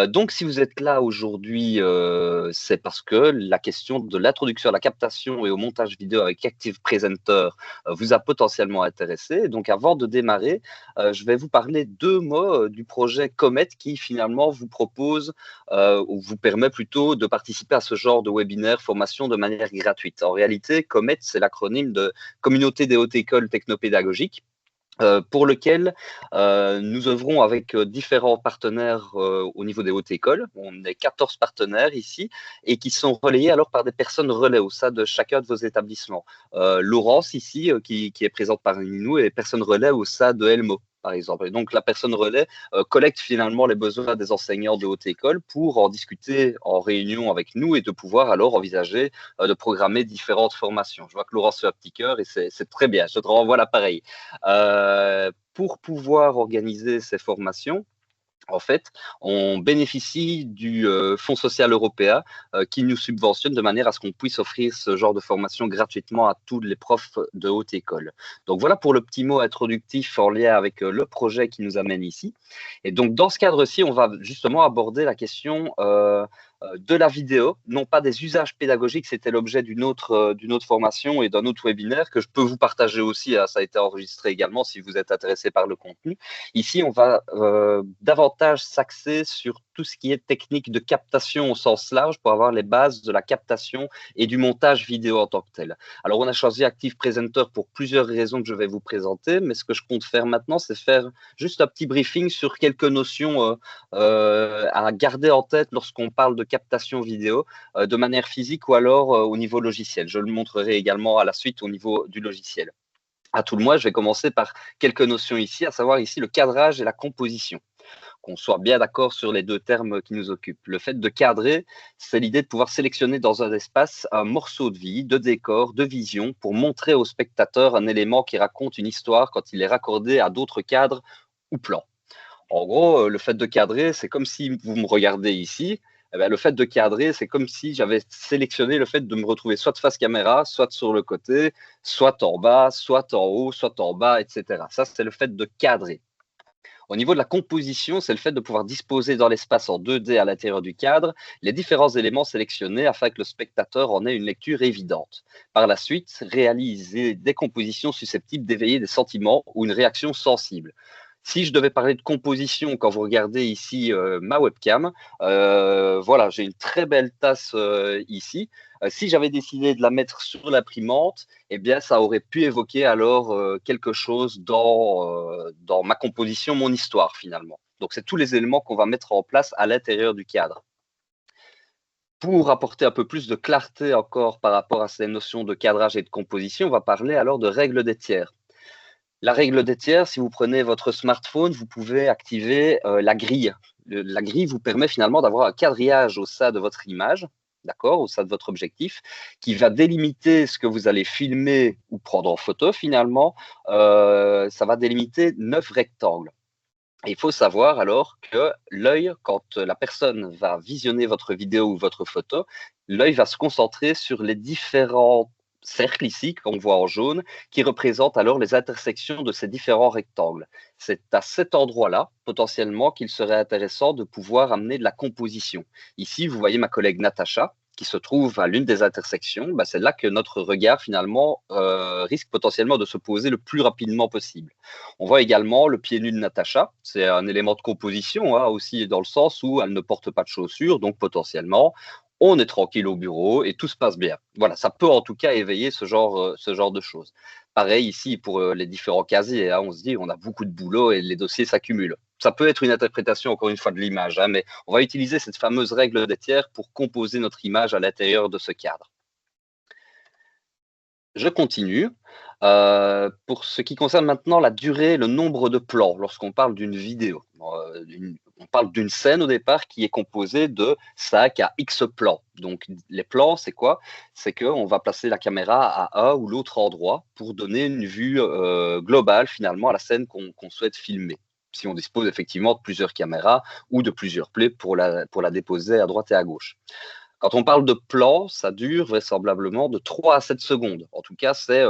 Donc, si vous êtes là aujourd'hui, c'est parce que la question de l'introduction à la captation et au montage vidéo avec Active Presenter vous a potentiellement intéressé. Donc, avant de démarrer, je vais vous parler deux mots du projet Comet qui finalement vous propose ou vous permet plutôt de participer à ce genre de webinaire formation de manière gratuite. En réalité, Comet, c'est l'acronyme de Communauté des hautes écoles technopédagogiques. Pour lequel nous œuvrons avec différents partenaires au niveau des hautes écoles. On est 14 partenaires ici et qui sont relayés alors par des personnes relais au sein de chacun de vos établissements. Laurence ici, qui est présente parmi nous, est personne relais au sein de Elmo, par exemple. Et donc, la personne relais collecte finalement les besoins des enseignants de haute école pour en discuter en réunion avec nous et de pouvoir alors envisager de programmer différentes formations. Je vois que Laurence fait un petit cœur et c'est très bien. Je te renvoie l'appareil. Pour pouvoir organiser ces formations, en fait, on bénéficie du Fonds social européen qui nous subventionne de manière à ce qu'on puisse offrir ce genre de formation gratuitement à tous les profs de haute école. Donc voilà pour le petit mot introductif en lien avec le projet qui nous amène ici. Et donc dans ce cadre-ci, on va justement aborder la question de la vidéo, non pas des usages pédagogiques, c'était l'objet d'une autre formation et d'un autre webinaire que je peux vous partager aussi, hein, ça a été enregistré également si vous êtes intéressé par le contenu. Ici, on va davantage s'axer sur tout ce qui est technique de captation au sens large pour avoir les bases de la captation et du montage vidéo en tant que tel. Alors, on a choisi Active Presenter pour plusieurs raisons que je vais vous présenter, mais ce que je compte faire maintenant, c'est faire juste un petit briefing sur quelques notions à garder en tête lorsqu'on parle de captation vidéo de manière physique ou alors au niveau logiciel. Je le montrerai également à la suite au niveau du logiciel. À tout le moins, je vais commencer par quelques notions ici, à savoir ici le cadrage et la composition. Qu'on soit bien d'accord sur les deux termes qui nous occupent. Le fait de cadrer, c'est l'idée de pouvoir sélectionner dans un espace un morceau de vie, de décor, de vision, pour montrer au spectateur un élément qui raconte une histoire quand il est raccordé à d'autres cadres ou plans. En gros, le fait de cadrer, c'est comme si vous me regardez ici. Eh bien, le fait de cadrer, c'est comme si j'avais sélectionné le fait de me retrouver soit de face caméra, soit sur le côté, soit en bas, soit en haut, soit en bas, etc. Ça, c'est le fait de cadrer. Au niveau de la composition, c'est le fait de pouvoir disposer dans l'espace en 2D à l'intérieur du cadre les différents éléments sélectionnés afin que le spectateur en ait une lecture évidente. Par la suite, réaliser des compositions susceptibles d'éveiller des sentiments ou une réaction sensible. Si je devais parler de composition, quand vous regardez ici ma webcam, voilà, j'ai une très belle tasse ici. Si j'avais décidé de la mettre sur l'imprimante, eh bien, ça aurait pu évoquer alors quelque chose dans ma composition, mon histoire finalement. Donc, c'est tous les éléments qu'on va mettre en place à l'intérieur du cadre. Pour apporter un peu plus de clarté encore par rapport à ces notions de cadrage et de composition, on va parler alors de règle des tiers. La règle des tiers, si vous prenez votre smartphone, vous pouvez activer la grille. La grille vous permet finalement d'avoir un quadrillage au sein de votre image, d'accord, au sein de votre objectif, qui va délimiter ce que vous allez filmer ou prendre en photo finalement. Ça va délimiter 9 rectangles. Et il faut savoir alors que l'œil, quand la personne va visionner votre vidéo ou votre photo, l'œil va se concentrer sur les différents cercles ici, qu'on voit en jaune, qui représentent alors les intersections de ces différents rectangles. C'est à cet endroit-là, potentiellement, qu'il serait intéressant de pouvoir amener de la composition. Ici, vous voyez ma collègue Natacha, qui se trouve à l'une des intersections. Bah, c'est là que notre regard, finalement, risque potentiellement de se poser le plus rapidement possible. On voit également le pied nu de Natacha. C'est un élément de composition, hein, aussi dans le sens où elle ne porte pas de chaussures, donc potentiellement, on est tranquille au bureau et tout se passe bien. Voilà, ça peut en tout cas éveiller ce genre de choses. Pareil ici pour les différents casiers, hein, on se dit on a beaucoup de boulot et les dossiers s'accumulent. Ça peut être une interprétation, encore une fois, de l'image, hein, mais on va utiliser cette fameuse règle des tiers pour composer notre image à l'intérieur de ce cadre. Je continue. Pour ce qui concerne maintenant la durée, le nombre de plans, lorsqu'on parle d'une vidéo. On parle d'une scène au départ qui est composée de 5 à X plans. Donc les plans, c'est quoi? C'est qu'on va placer la caméra à un ou l'autre endroit pour donner une vue globale finalement à la scène qu'on souhaite filmer. Si on dispose effectivement de plusieurs caméras ou de plusieurs plaies pour la déposer à droite et à gauche. Quand on parle de plan, ça dure vraisemblablement de 3 à 7 secondes. En tout cas, c'est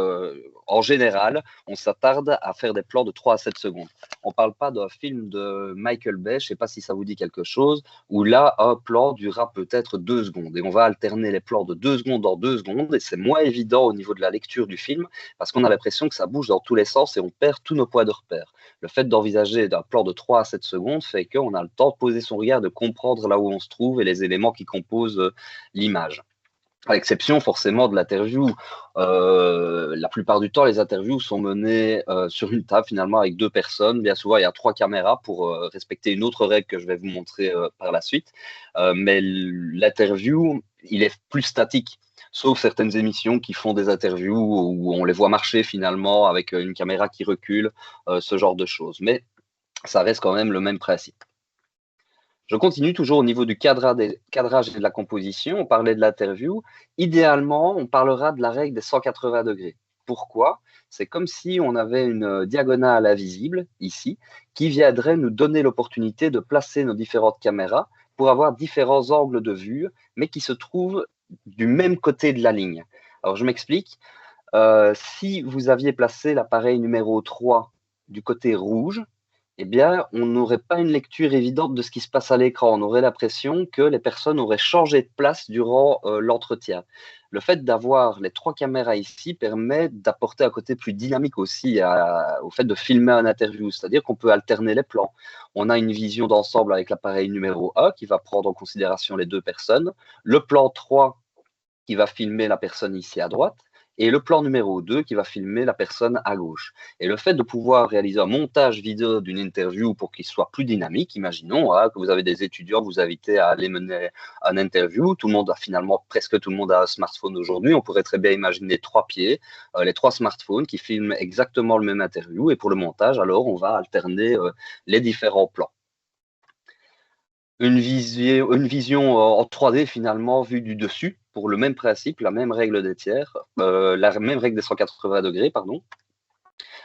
en général, on s'attarde à faire des plans de 3 à 7 secondes. On ne parle pas d'un film de Michael Bay, je ne sais pas si ça vous dit quelque chose, où là, un plan durera peut-être 2 secondes. Et on va alterner les plans de 2 secondes en 2 secondes, et c'est moins évident au niveau de la lecture du film, parce qu'on a l'impression que ça bouge dans tous les sens et on perd tous nos points de repère. Le fait d'envisager d'un plan de 3 à 7 secondes fait qu'on a le temps de poser son regard, de comprendre là où on se trouve et les éléments qui composent l'image. À l'exception forcément de l'interview. La plupart du temps, les interviews sont menées sur une table finalement avec 2 personnes. Bien souvent, il y a 3 caméras pour respecter une autre règle que je vais vous montrer par la suite. Mais l'interview, il est plus statique. Sauf certaines émissions qui font des interviews où on les voit marcher finalement avec une caméra qui recule, ce genre de choses. Mais ça reste quand même le même principe. Je continue toujours au niveau du cadrage et de la composition. On parlait de l'interview. Idéalement, on parlera de la règle des 180 degrés. Pourquoi? C'est comme si on avait une diagonale invisible, ici, qui viendrait nous donner l'opportunité de placer nos différentes caméras pour avoir différents angles de vue, mais qui se trouvent du même côté de la ligne. Alors, je m'explique. Si vous aviez placé l'appareil numéro 3 du côté rouge, eh bien, on n'aurait pas une lecture évidente de ce qui se passe à l'écran. On aurait l'impression que les personnes auraient changé de place durant l'entretien. Le fait d'avoir les 3 caméras ici permet d'apporter un côté plus dynamique aussi au fait de filmer un interview, c'est-à-dire qu'on peut alterner les plans. On a une vision d'ensemble avec l'appareil numéro 1 qui va prendre en considération les 2 personnes, le plan 3 qui va filmer la personne ici à droite, et le plan numéro 2 qui va filmer la personne à gauche. Et le fait de pouvoir réaliser un montage vidéo d'une interview pour qu'il soit plus dynamique, imaginons que vous avez des étudiants, vous invitez à aller mener une interview, tout le monde a finalement, presque tout le monde a un smartphone aujourd'hui, on pourrait très bien imaginer 3 pieds, les 3 smartphones qui filment exactement le même interview, et pour le montage, alors on va alterner les différents plans. Une vision en 3D finalement vue du dessus pour le même principe, la même règle des tiers, la même règle des 180 degrés, pardon.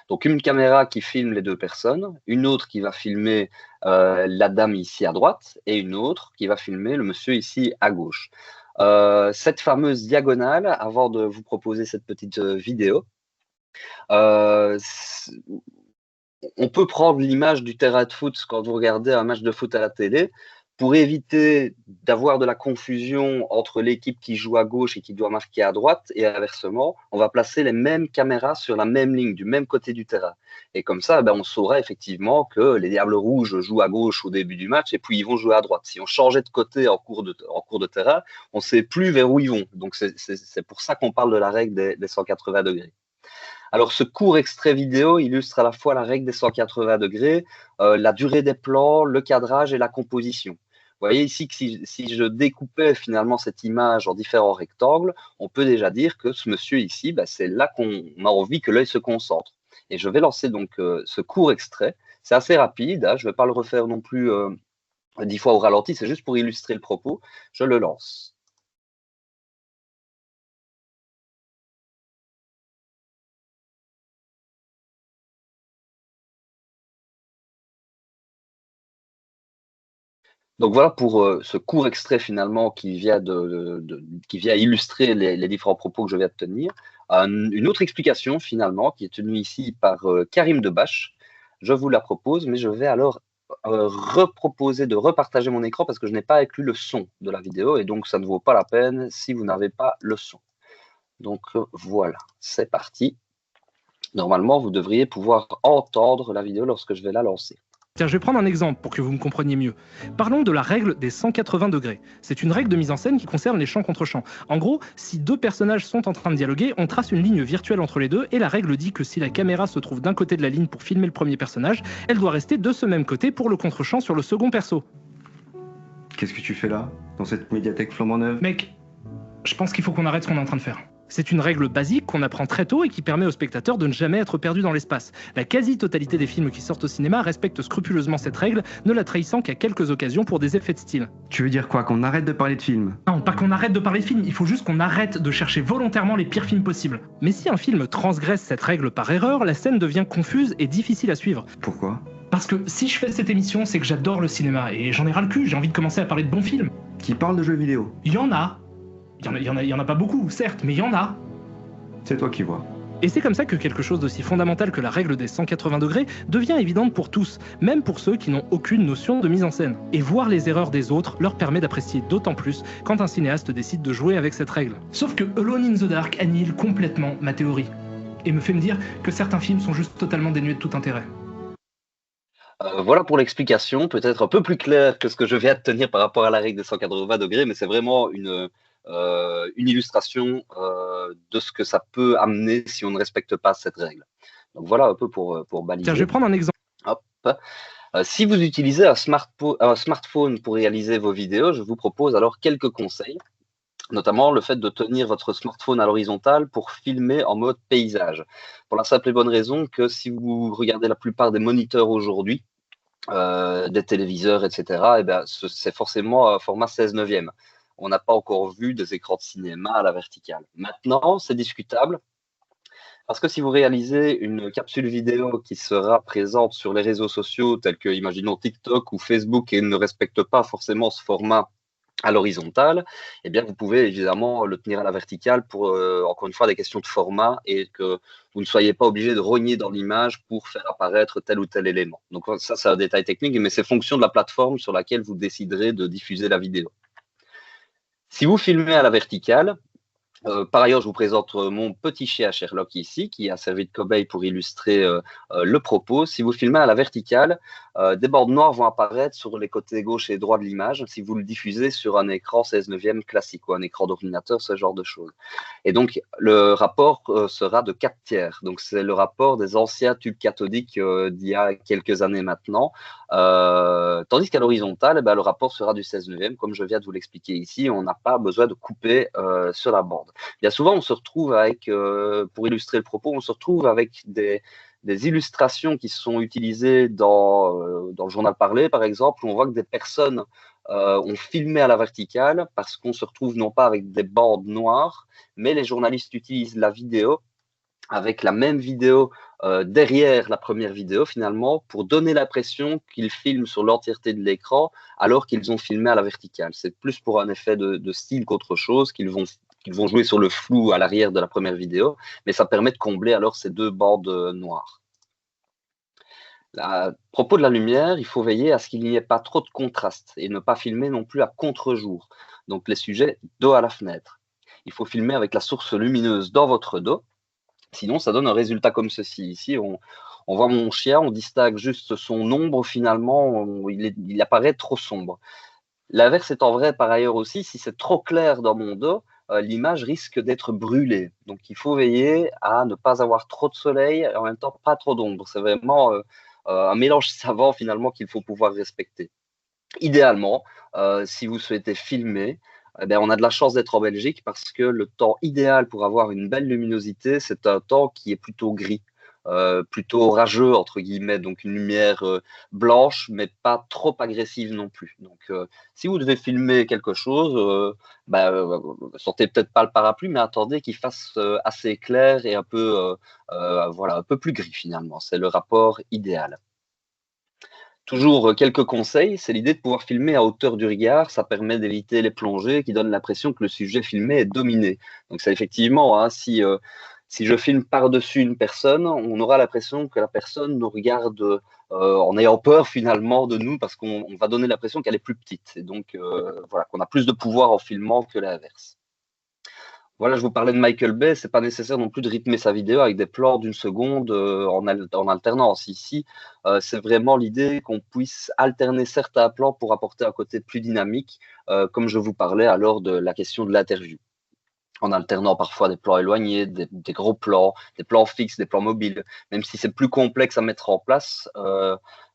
Donc une caméra qui filme les 2 personnes, une autre qui va filmer la dame ici à droite et une autre qui va filmer le monsieur ici à gauche. Cette fameuse diagonale, avant de vous proposer cette petite vidéo, on peut prendre l'image du terrain de foot quand vous regardez un match de foot à la télé. Pour éviter d'avoir de la confusion entre l'équipe qui joue à gauche et qui doit marquer à droite, et inversement, on va placer les mêmes caméras sur la même ligne, du même côté du terrain. Et comme ça, on saura effectivement que les Diables Rouges jouent à gauche au début du match et puis ils vont jouer à droite. Si on changeait de côté en cours de terrain, on ne sait plus vers où ils vont. Donc c'est pour ça qu'on parle de la règle des 180 degrés. Alors, ce court extrait vidéo illustre à la fois la règle des 180 degrés, la durée des plans, le cadrage et la composition. Vous voyez ici que si je découpais finalement cette image en différents rectangles, on peut déjà dire que ce monsieur ici, c'est là qu'on a envie que l'œil se concentre. Et je vais lancer donc ce court extrait. C'est assez rapide, je ne vais pas le refaire non plus 10 fois au ralenti, c'est juste pour illustrer le propos. Je le lance. Donc voilà pour ce court extrait finalement qui vient illustrer les différents propos que je viens de tenir. Une autre explication finalement qui est tenue ici par Karim Debache. Je vous la propose, mais je vais alors reproposer de repartager mon écran parce que je n'ai pas inclus le son de la vidéo et donc ça ne vaut pas la peine si vous n'avez pas le son. Donc voilà, c'est parti. Normalement, vous devriez pouvoir entendre la vidéo lorsque je vais la lancer. Tiens, je vais prendre un exemple pour que vous me compreniez mieux. Parlons de la règle des 180 degrés. C'est une règle de mise en scène qui concerne les champs contre champs. En gros, si 2 personnages sont en train de dialoguer, on trace une ligne virtuelle entre les deux et la règle dit que si la caméra se trouve d'un côté de la ligne pour filmer le premier personnage, elle doit rester de ce même côté pour le contre-champ sur le second perso. Qu'est-ce que tu fais là, dans cette médiathèque flambant neuve? Mec, je pense qu'il faut qu'on arrête ce qu'on est en train de faire. C'est une règle basique qu'on apprend très tôt et qui permet aux spectateurs de ne jamais être perdus dans l'espace. La quasi-totalité des films qui sortent au cinéma respectent scrupuleusement cette règle, ne la trahissant qu'à quelques occasions pour des effets de style. Tu veux dire quoi, qu'on arrête de parler de films? Non, pas qu'on arrête de parler de films, il faut juste qu'on arrête de chercher volontairement les pires films possibles. Mais si un film transgresse cette règle par erreur, la scène devient confuse et difficile à suivre. Pourquoi? Parce que si je fais cette émission, c'est que j'adore le cinéma et j'en ai ras le cul, j'ai envie de commencer à parler de bons films. qui parlent de jeux vidéo. Il y en a. Il y en a pas beaucoup, certes, mais il y en a. C'est toi qui vois. Et c'est comme ça que quelque chose d'aussi fondamental que la règle des 180 degrés devient évidente pour tous, même pour ceux qui n'ont aucune notion de mise en scène. Et voir les erreurs des autres leur permet d'apprécier d'autant plus quand un cinéaste décide de jouer avec cette règle. Sauf que Alone in the Dark annihile complètement ma théorie, et me fait me dire que certains films sont juste totalement dénués de tout intérêt. Voilà pour l'explication, peut-être un peu plus clair que ce que je viens de tenir par rapport à la règle des 180 degrés, mais c'est vraiment une illustration de ce que ça peut amener si on ne respecte pas cette règle. Donc voilà un peu pour baliser. Tiens, je vais prendre un exemple. Hop. Si vous utilisez un smartphone pour réaliser vos vidéos, je vous propose alors quelques conseils, notamment le fait de tenir votre smartphone à l'horizontale pour filmer en mode paysage. Pour la simple et bonne raison que si vous regardez la plupart des moniteurs aujourd'hui, des téléviseurs, etc., eh ben, c'est forcément un format 16/9. On n'a pas encore vu des écrans de cinéma à la verticale. Maintenant, c'est discutable parce que si vous réalisez une capsule vidéo qui sera présente sur les réseaux sociaux tels que, imaginons, TikTok ou Facebook et ne respecte pas forcément ce format à l'horizontale, eh bien, vous pouvez évidemment le tenir à la verticale pour, encore une fois, des questions de format et que vous ne soyez pas obligé de rogner dans l'image pour faire apparaître tel ou tel élément. Donc ça, c'est un détail technique, mais c'est fonction de la plateforme sur laquelle vous déciderez de diffuser la vidéo. Si vous filmez à la verticale, par ailleurs, je vous présente mon petit chien Sherlock ici, qui a servi de cobaye pour illustrer le propos. Si vous filmez à la verticale, des bords noirs vont apparaître sur les côtés gauche et droit de l'image si vous le diffusez sur un écran 16/9 classique ou un écran d'ordinateur, ce genre de choses. Et donc, le rapport sera de 4 tiers. Donc, c'est le rapport des anciens tubes cathodiques d'il y a quelques années maintenant. Tandis qu'à l'horizontale, eh ben, le rapport sera du 16/9, comme je viens de vous l'expliquer ici. On n'a pas besoin de couper sur la bande. Bien souvent, on se retrouve avec, pour illustrer le propos, on se retrouve avec des illustrations qui sont utilisées dans le journal parlé, par exemple, où on voit que des personnes ont filmé à la verticale parce qu'on se retrouve non pas avec des bandes noires, mais les journalistes utilisent la vidéo avec la même vidéo derrière la première vidéo finalement pour donner l'impression qu'ils filment sur l'entièreté de l'écran alors qu'ils ont filmé à la verticale. C'est plus pour un effet de style qu'autre chose qu'ils vont jouer sur le flou à l'arrière de la première vidéo, mais ça permet de combler alors ces deux bandes noires. À propos de la lumière, il faut veiller à ce qu'il n'y ait pas trop de contraste et ne pas filmer non plus à contre-jour. Donc les sujets dos à la fenêtre. Il faut filmer avec la source lumineuse dans votre dos. Sinon, ça donne un résultat comme ceci. Ici, on voit mon chien, on distingue juste son ombre finalement, il apparaît trop sombre. L'inverse étant vrai par ailleurs aussi, si c'est trop clair dans mon dos, l'image risque d'être brûlée. Donc il faut veiller à ne pas avoir trop de soleil et en même temps pas trop d'ombre. C'est vraiment un mélange savant finalement qu'il faut pouvoir respecter. Idéalement, si vous souhaitez filmer, eh bien, on a de la chance d'être en Belgique parce que le temps idéal pour avoir une belle luminosité, c'est un temps qui est plutôt gris, plutôt orageux, entre guillemets, donc une lumière blanche, mais pas trop agressive non plus. Donc, si vous devez filmer quelque chose, sortez peut-être pas le parapluie, mais attendez qu'il fasse assez clair et un peu, voilà, un peu plus gris finalement. C'est le rapport idéal. Toujours quelques conseils, c'est l'idée de pouvoir filmer à hauteur du regard, ça permet d'éviter les plongées qui donnent l'impression que le sujet filmé est dominé. Donc c'est effectivement, hein, si je filme par-dessus une personne, on aura l'impression que la personne nous regarde en ayant peur finalement de nous parce qu'on va donner l'impression qu'elle est plus petite. Et donc voilà, qu'on a plus de pouvoir en filmant que l'inverse. Voilà, je vous parlais de Michael Bay, c'est pas nécessaire non plus de rythmer sa vidéo avec des plans d'une seconde en alternance. Ici, c'est vraiment l'idée qu'on puisse alterner certains plans pour apporter un côté plus dynamique, comme je vous parlais alors de la question de l'interview, en alternant parfois des plans éloignés, des gros plans, des plans fixes, des plans mobiles. Même si c'est plus complexe à mettre en place,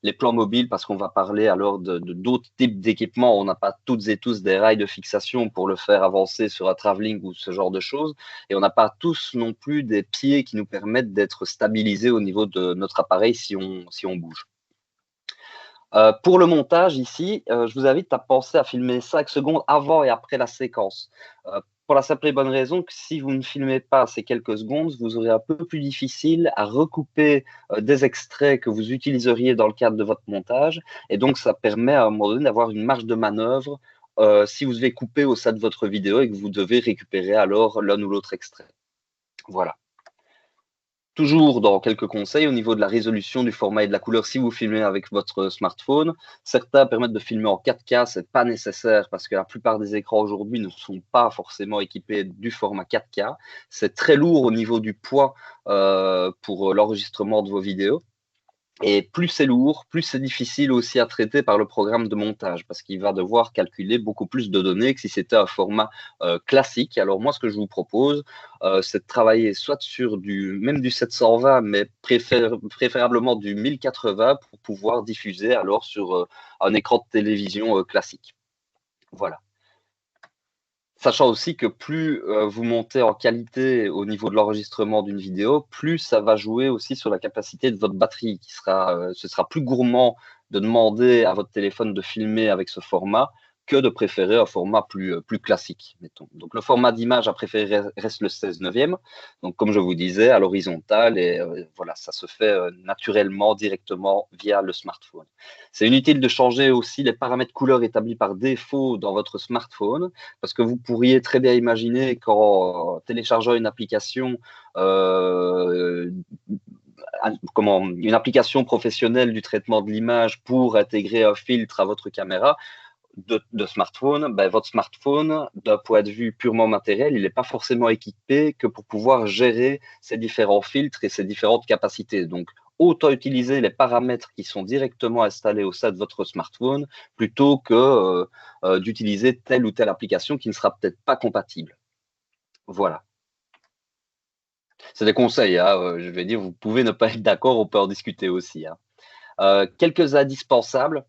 les plans mobiles, parce qu'on va parler alors de d'autres types d'équipements, on n'a pas toutes et tous des rails de fixation pour le faire avancer sur un travelling ou ce genre de choses, et on n'a pas tous non plus des pieds qui nous permettent d'être stabilisés au niveau de notre appareil si on bouge. Pour le montage ici, je vous invite à penser à filmer 5 secondes avant et après la séquence. Pour la simple et bonne raison que si vous ne filmez pas ces quelques secondes, vous aurez un peu plus difficile à recouper des extraits que vous utiliseriez dans le cadre de votre montage. Et donc, ça permet à un moment donné d'avoir une marge de manœuvre si vous devez couper au sein de votre vidéo et que vous devez récupérer alors l'un ou l'autre extrait. Voilà. Toujours dans quelques conseils au niveau de la résolution, du format et de la couleur, si vous filmez avec votre smartphone, certains permettent de filmer en 4K, c'est pas nécessaire parce que la plupart des écrans aujourd'hui ne sont pas forcément équipés du format 4K. C'est très lourd au niveau du poids pour l'enregistrement de vos vidéos. Et plus c'est lourd, plus c'est difficile aussi à traiter par le programme de montage parce qu'il va devoir calculer beaucoup plus de données que si c'était un format classique. Alors moi, ce que je vous propose, c'est de travailler soit sur même du 720, mais préférablement du 1080 pour pouvoir diffuser alors sur un écran de télévision classique. Voilà. Sachant aussi que plus vous montez en qualité au niveau de l'enregistrement d'une vidéo, plus ça va jouer aussi sur la capacité de votre batterie, ce sera plus gourmand de demander à votre téléphone de filmer avec ce format que de préférer un format plus classique, mettons. Donc le format d'image à préférer reste le 16/9, donc comme je vous disais, à l'horizontale, et voilà, ça se fait naturellement, directement via le smartphone. C'est inutile de changer aussi les paramètres couleurs établis par défaut dans votre smartphone, parce que vous pourriez très bien imaginer qu'en téléchargeant une application, une application professionnelle du traitement de l'image pour intégrer un filtre à votre caméra de smartphone, ben, votre smartphone, d'un point de vue purement matériel, il n'est pas forcément équipé que pour pouvoir gérer ces différents filtres et ces différentes capacités. Donc, autant utiliser les paramètres qui sont directement installés au sein de votre smartphone plutôt que d'utiliser telle ou telle application qui ne sera peut-être pas compatible. Voilà. C'est des conseils, hein, je vais dire, vous pouvez ne pas être d'accord, on peut en discuter aussi. Hein. Quelques indispensables.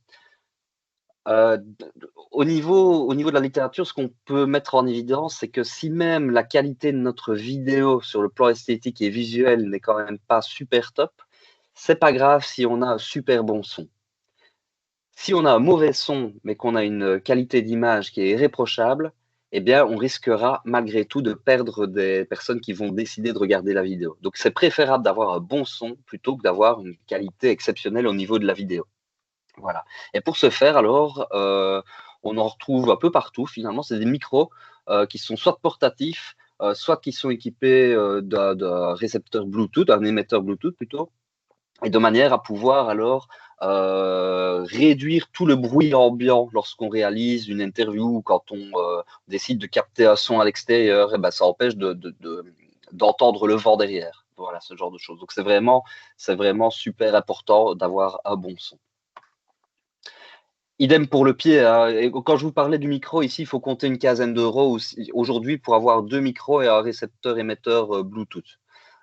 Au niveau de la littérature, ce qu'on peut mettre en évidence, c'est que si même la qualité de notre vidéo sur le plan esthétique et visuel n'est quand même pas super top, c'est pas grave si on a un super bon son. Si on a un mauvais son, mais qu'on a une qualité d'image qui est irréprochable, eh bien, on risquera malgré tout de perdre des personnes qui vont décider de regarder la vidéo. Donc, c'est préférable d'avoir un bon son plutôt que d'avoir une qualité exceptionnelle au niveau de la vidéo. Voilà. Et pour ce faire, alors, on en retrouve un peu partout, finalement. C'est des micros qui sont soit portatifs, soit qui sont équipés d'un récepteur Bluetooth, d'un émetteur Bluetooth plutôt, et de manière à pouvoir alors réduire tout le bruit ambiant lorsqu'on réalise une interview ou quand on décide de capter un son à l'extérieur, et ben, ça empêche d'entendre le vent derrière. Voilà, ce genre de choses. Donc, c'est vraiment super important d'avoir un bon son. Idem pour le pied. Hein. Et quand je vous parlais du micro, ici, il faut compter une quinzaine d'euros aujourd'hui pour avoir 2 micros et un récepteur émetteur Bluetooth.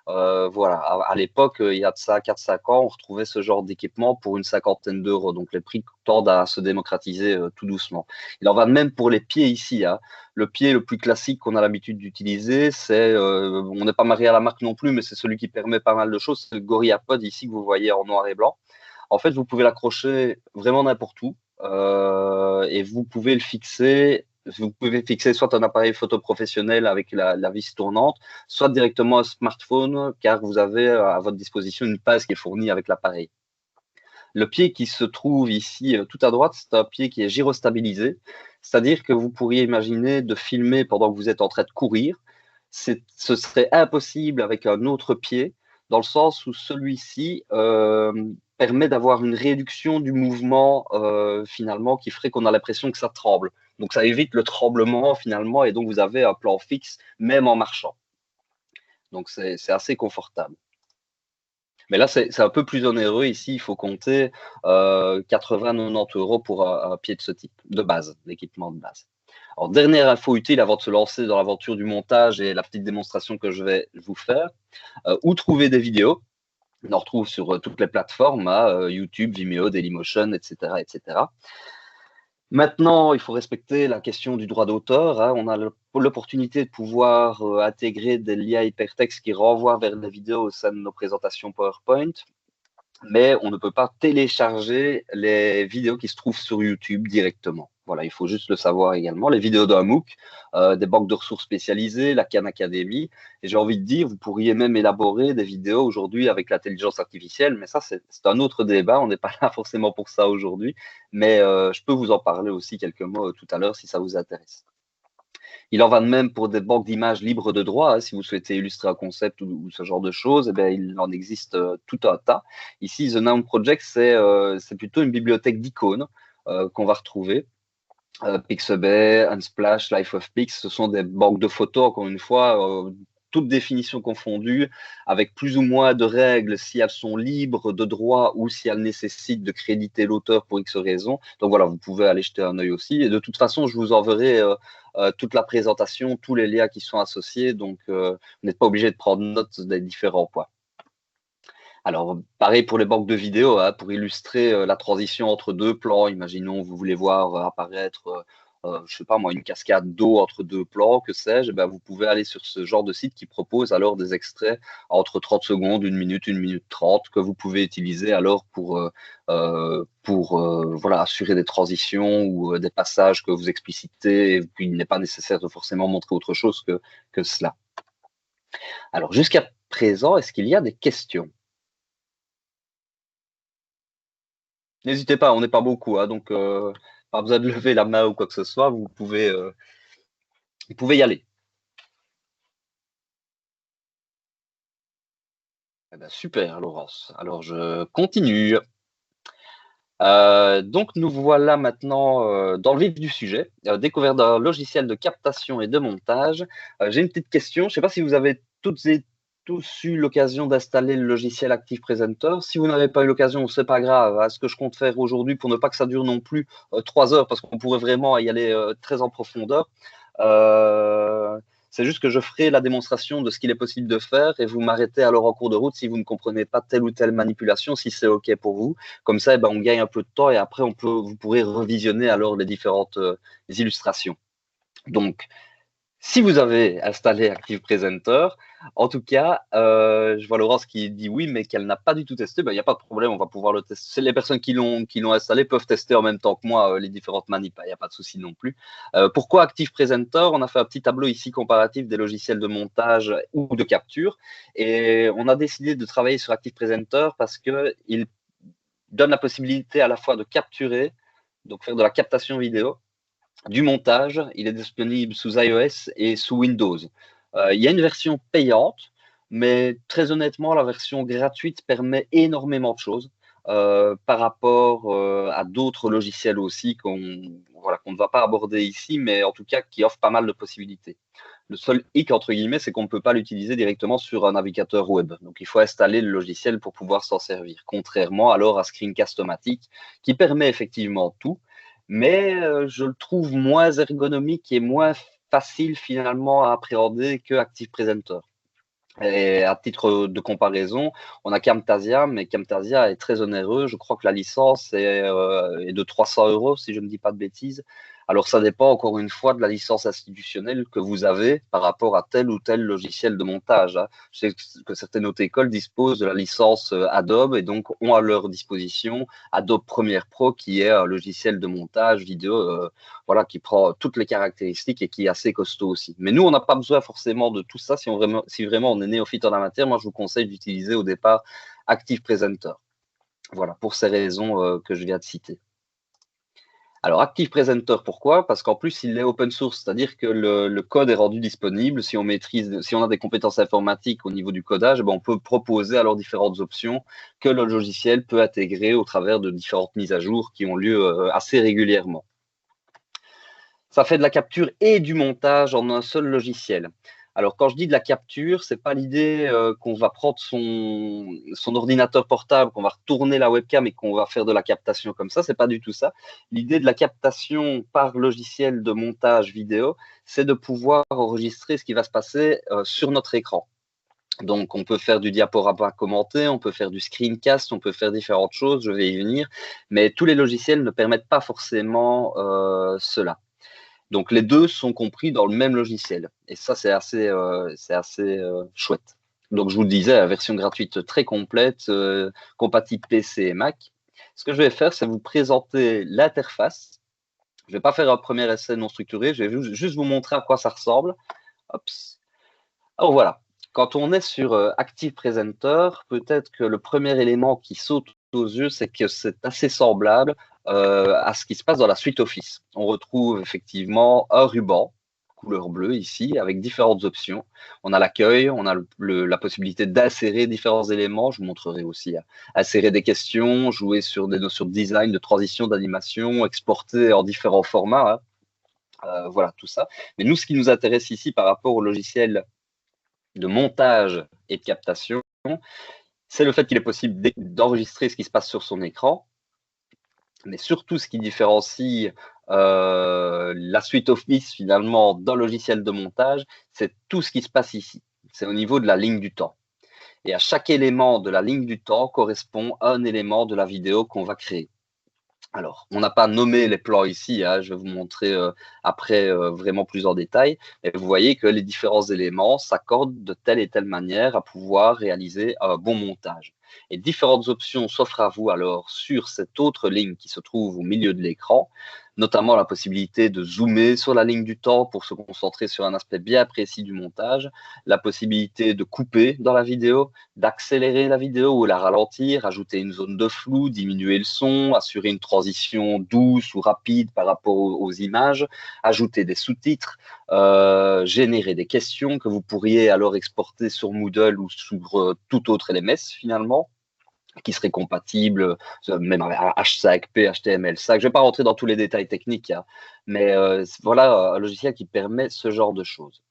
Voilà. À l'époque, il y a de ça 4-5 ans, on retrouvait ce genre d'équipement pour une cinquantaine d'euros. Donc, les prix tendent à se démocratiser tout doucement. Il en va de même pour les pieds ici. Hein. Le pied le plus classique qu'on a l'habitude d'utiliser, on n'est pas marié à la marque non plus, mais c'est celui qui permet pas mal de choses. C'est le GorillaPod ici que vous voyez en noir et blanc. En fait, vous pouvez l'accrocher vraiment n'importe où. Et vous pouvez le fixer. Vous pouvez fixer soit un appareil photo professionnel avec la vis tournante, soit directement un smartphone, car vous avez à votre disposition une pince qui est fournie avec l'appareil. Le pied qui se trouve ici tout à droite, c'est un pied qui est gyrostabilisé, c'est-à-dire que vous pourriez imaginer de filmer pendant que vous êtes en train de courir. Ce serait impossible avec un autre pied, dans le sens où celui-ci permet d'avoir une réduction du mouvement finalement qui ferait qu'on a l'impression que ça tremble. Donc ça évite le tremblement finalement et donc vous avez un plan fixe même en marchant. Donc c'est assez confortable. Mais là, c'est un peu plus onéreux. Ici, il faut compter 80-90 euros pour un pied de ce type, de base, l'équipement de base. Alors, dernière info utile avant de se lancer dans l'aventure du montage et la petite démonstration que je vais vous faire. Où trouver des vidéos? On en retrouve sur toutes les plateformes, YouTube, Vimeo, Dailymotion, etc., etc. Maintenant, il faut respecter la question du droit d'auteur. Hein. On a l'opportunité de pouvoir intégrer des liens hypertextes qui renvoient vers des vidéos au sein de nos présentations PowerPoint, mais on ne peut pas télécharger les vidéos qui se trouvent sur YouTube directement. Voilà, il faut juste le savoir également. Les vidéos d'un MOOC, des banques de ressources spécialisées, la Khan Academy. Et j'ai envie de dire, vous pourriez même élaborer des vidéos aujourd'hui avec l'intelligence artificielle, mais ça, c'est un autre débat. On n'est pas là forcément pour ça aujourd'hui. Mais je peux vous en parler aussi quelques mots tout à l'heure si ça vous intéresse. Il en va de même pour des banques d'images libres de droit. Hein, si vous souhaitez illustrer un concept ou ce genre de choses, eh bien, il en existe tout un tas. Ici, The Noun Project, c'est plutôt une bibliothèque d'icônes qu'on va retrouver. Pixabay, Unsplash, Life of Pix, ce sont des banques de photos, encore une fois, toutes définitions confondues, avec plus ou moins de règles si elles sont libres de droit ou si elles nécessitent de créditer l'auteur pour X raisons. Donc voilà, vous pouvez aller jeter un œil aussi. Et de toute façon, je vous enverrai toute la présentation, tous les liens qui sont associés. Donc, vous n'êtes pas obligé de prendre note des différents points. Alors, pareil pour les banques de vidéos, hein, pour illustrer la transition entre deux plans. Imaginons, vous voulez voir apparaître, je sais pas moi, une cascade d'eau entre deux plans, que sais-je, ben, vous pouvez aller sur ce genre de site qui propose alors des extraits entre 30 secondes, 1 minute 30, que vous pouvez utiliser alors pour voilà, assurer des transitions ou des passages que vous explicitez, et puis il n'est pas nécessaire de forcément montrer autre chose que cela. Alors, jusqu'à présent, est-ce qu'il y a des questions? N'hésitez pas, on n'est pas beaucoup, hein, donc pas besoin de lever la main ou quoi que ce soit, vous pouvez y aller. Eh ben, super, Laurence. Alors, je continue. Donc, nous voilà maintenant dans le vif du sujet, découverte d'un logiciel de captation et de montage. J'ai une petite question, je ne sais pas si vous avez toutes et tous eu l'occasion d'installer le logiciel Active Presenter. Si vous n'avez pas eu l'occasion, c'est pas grave. Hein, ce que je compte faire aujourd'hui, pour ne pas que ça dure non plus 3 heures, parce qu'on pourrait vraiment y aller très en profondeur, c'est juste que je ferai la démonstration de ce qu'il est possible de faire et vous m'arrêtez alors en cours de route si vous ne comprenez pas telle ou telle manipulation, si c'est OK pour vous. Comme ça, eh ben, on gagne un peu de temps et après, vous pourrez revisionner alors les différentes illustrations. Donc, si vous avez installé Active Presenter, en tout cas, je vois Laurence qui dit oui, mais qu'elle n'a pas du tout testé. Ben, il n'y a pas de problème, on va pouvoir le tester. Les personnes qui l'ont installé peuvent tester en même temps que moi les différentes manips. Il n'y a pas de souci non plus. Pourquoi Active Presenter? On a fait un petit tableau ici comparatif des logiciels de montage ou de capture. Et on a décidé de travailler sur Active Presenter parce qu'il donne la possibilité à la fois de capturer, donc faire de la captation vidéo, du montage. Il est disponible sous iOS et sous Windows. Il y a une version payante, mais très honnêtement, la version gratuite permet énormément de choses par rapport à d'autres logiciels aussi qu'on ne va pas aborder ici, mais en tout cas qui offrent pas mal de possibilités. Le seul hic, entre guillemets, c'est qu'on ne peut pas l'utiliser directement sur un navigateur web. Donc, il faut installer le logiciel pour pouvoir s'en servir, contrairement alors à Screencast-O-Matic, qui permet effectivement tout, mais je le trouve moins ergonomique et moins facile finalement à appréhender que Active Presenter. Et à titre de comparaison, on a Camtasia, mais Camtasia est très onéreux. Je crois que la licence est de 300 €, si je ne dis pas de bêtises. Alors, ça dépend encore une fois de la licence institutionnelle que vous avez par rapport à tel ou tel logiciel de montage. Hein. Je sais que certaines autres écoles disposent de la licence Adobe et donc ont à leur disposition Adobe Premiere Pro, qui est un logiciel de montage vidéo voilà, qui prend toutes les caractéristiques et qui est assez costaud aussi. Mais nous, on n'a pas besoin forcément de tout ça. Si vraiment on est néophyte en la matière, moi, je vous conseille d'utiliser au départ Active Presenter. Voilà, pour ces raisons que je viens de citer. Alors, Active Presenter, pourquoi? Parce qu'en plus, il est open source, c'est-à-dire que le code est rendu disponible. Si on a des compétences informatiques au niveau du codage, ben, on peut proposer alors différentes options que le logiciel peut intégrer au travers de différentes mises à jour qui ont lieu assez régulièrement. Ça fait de la capture et du montage en un seul logiciel. Alors, quand je dis de la capture, ce n'est pas l'idée qu'on va prendre son ordinateur portable, qu'on va retourner la webcam et qu'on va faire de la captation comme ça. Ce n'est pas du tout ça. L'idée de la captation par logiciel de montage vidéo, c'est de pouvoir enregistrer ce qui va se passer sur notre écran. Donc, on peut faire du diaporama commenté, on peut faire du screencast, on peut faire différentes choses, je vais y venir. Mais tous les logiciels ne permettent pas forcément cela. Donc, les deux sont compris dans le même logiciel. Et ça, c'est assez chouette. Donc, je vous le disais, la version gratuite très complète, compatible PC et Mac. Ce que je vais faire, c'est vous présenter l'interface Je ne vais pas faire un premier essai non structuré, je vais juste vous montrer à quoi ça ressemble. Hop. Alors voilà, quand on est sur Active Presenter, peut-être que le premier élément qui saute aux yeux, c'est que c'est assez semblable à ce qui se passe dans la suite Office. On retrouve effectivement un ruban, couleur bleue ici, avec différentes options. On a l'accueil, on a la possibilité d'insérer différents éléments. Je vous montrerai aussi insérer des questions, jouer sur des notions de design, de transition, d'animation, exporter en différents formats. Hein. Voilà, tout ça. Mais nous, ce qui nous intéresse ici par rapport au logiciel de montage et de captation, c'est le fait qu'il est possible d'enregistrer ce qui se passe sur son écran, mais surtout ce qui différencie la suite Office finalement d'un logiciel de montage, c'est tout ce qui se passe ici. C'est au niveau de la ligne du temps. Et à chaque élément de la ligne du temps correspond un élément de la vidéo qu'on va créer. Alors, on n'a pas nommé les plans ici, hein, je vais vous montrer après vraiment plus en détail, mais vous voyez que les différents éléments s'accordent de telle et telle manière à pouvoir réaliser un bon montage. Et différentes options s'offrent à vous alors sur cette autre ligne qui se trouve au milieu de l'écran, notamment la possibilité de zoomer sur la ligne du temps pour se concentrer sur un aspect bien précis du montage, la possibilité de couper dans la vidéo, d'accélérer la vidéo ou la ralentir, ajouter une zone de flou, diminuer le son, assurer une transition douce ou rapide par rapport aux images, ajouter des sous-titres, générer des questions que vous pourriez alors exporter sur Moodle ou sur tout autre LMS finalement qui serait compatible, même avec H5P, HTML5. Je ne vais pas rentrer dans tous les détails techniques, hein, mais voilà un logiciel qui permet ce genre de choses.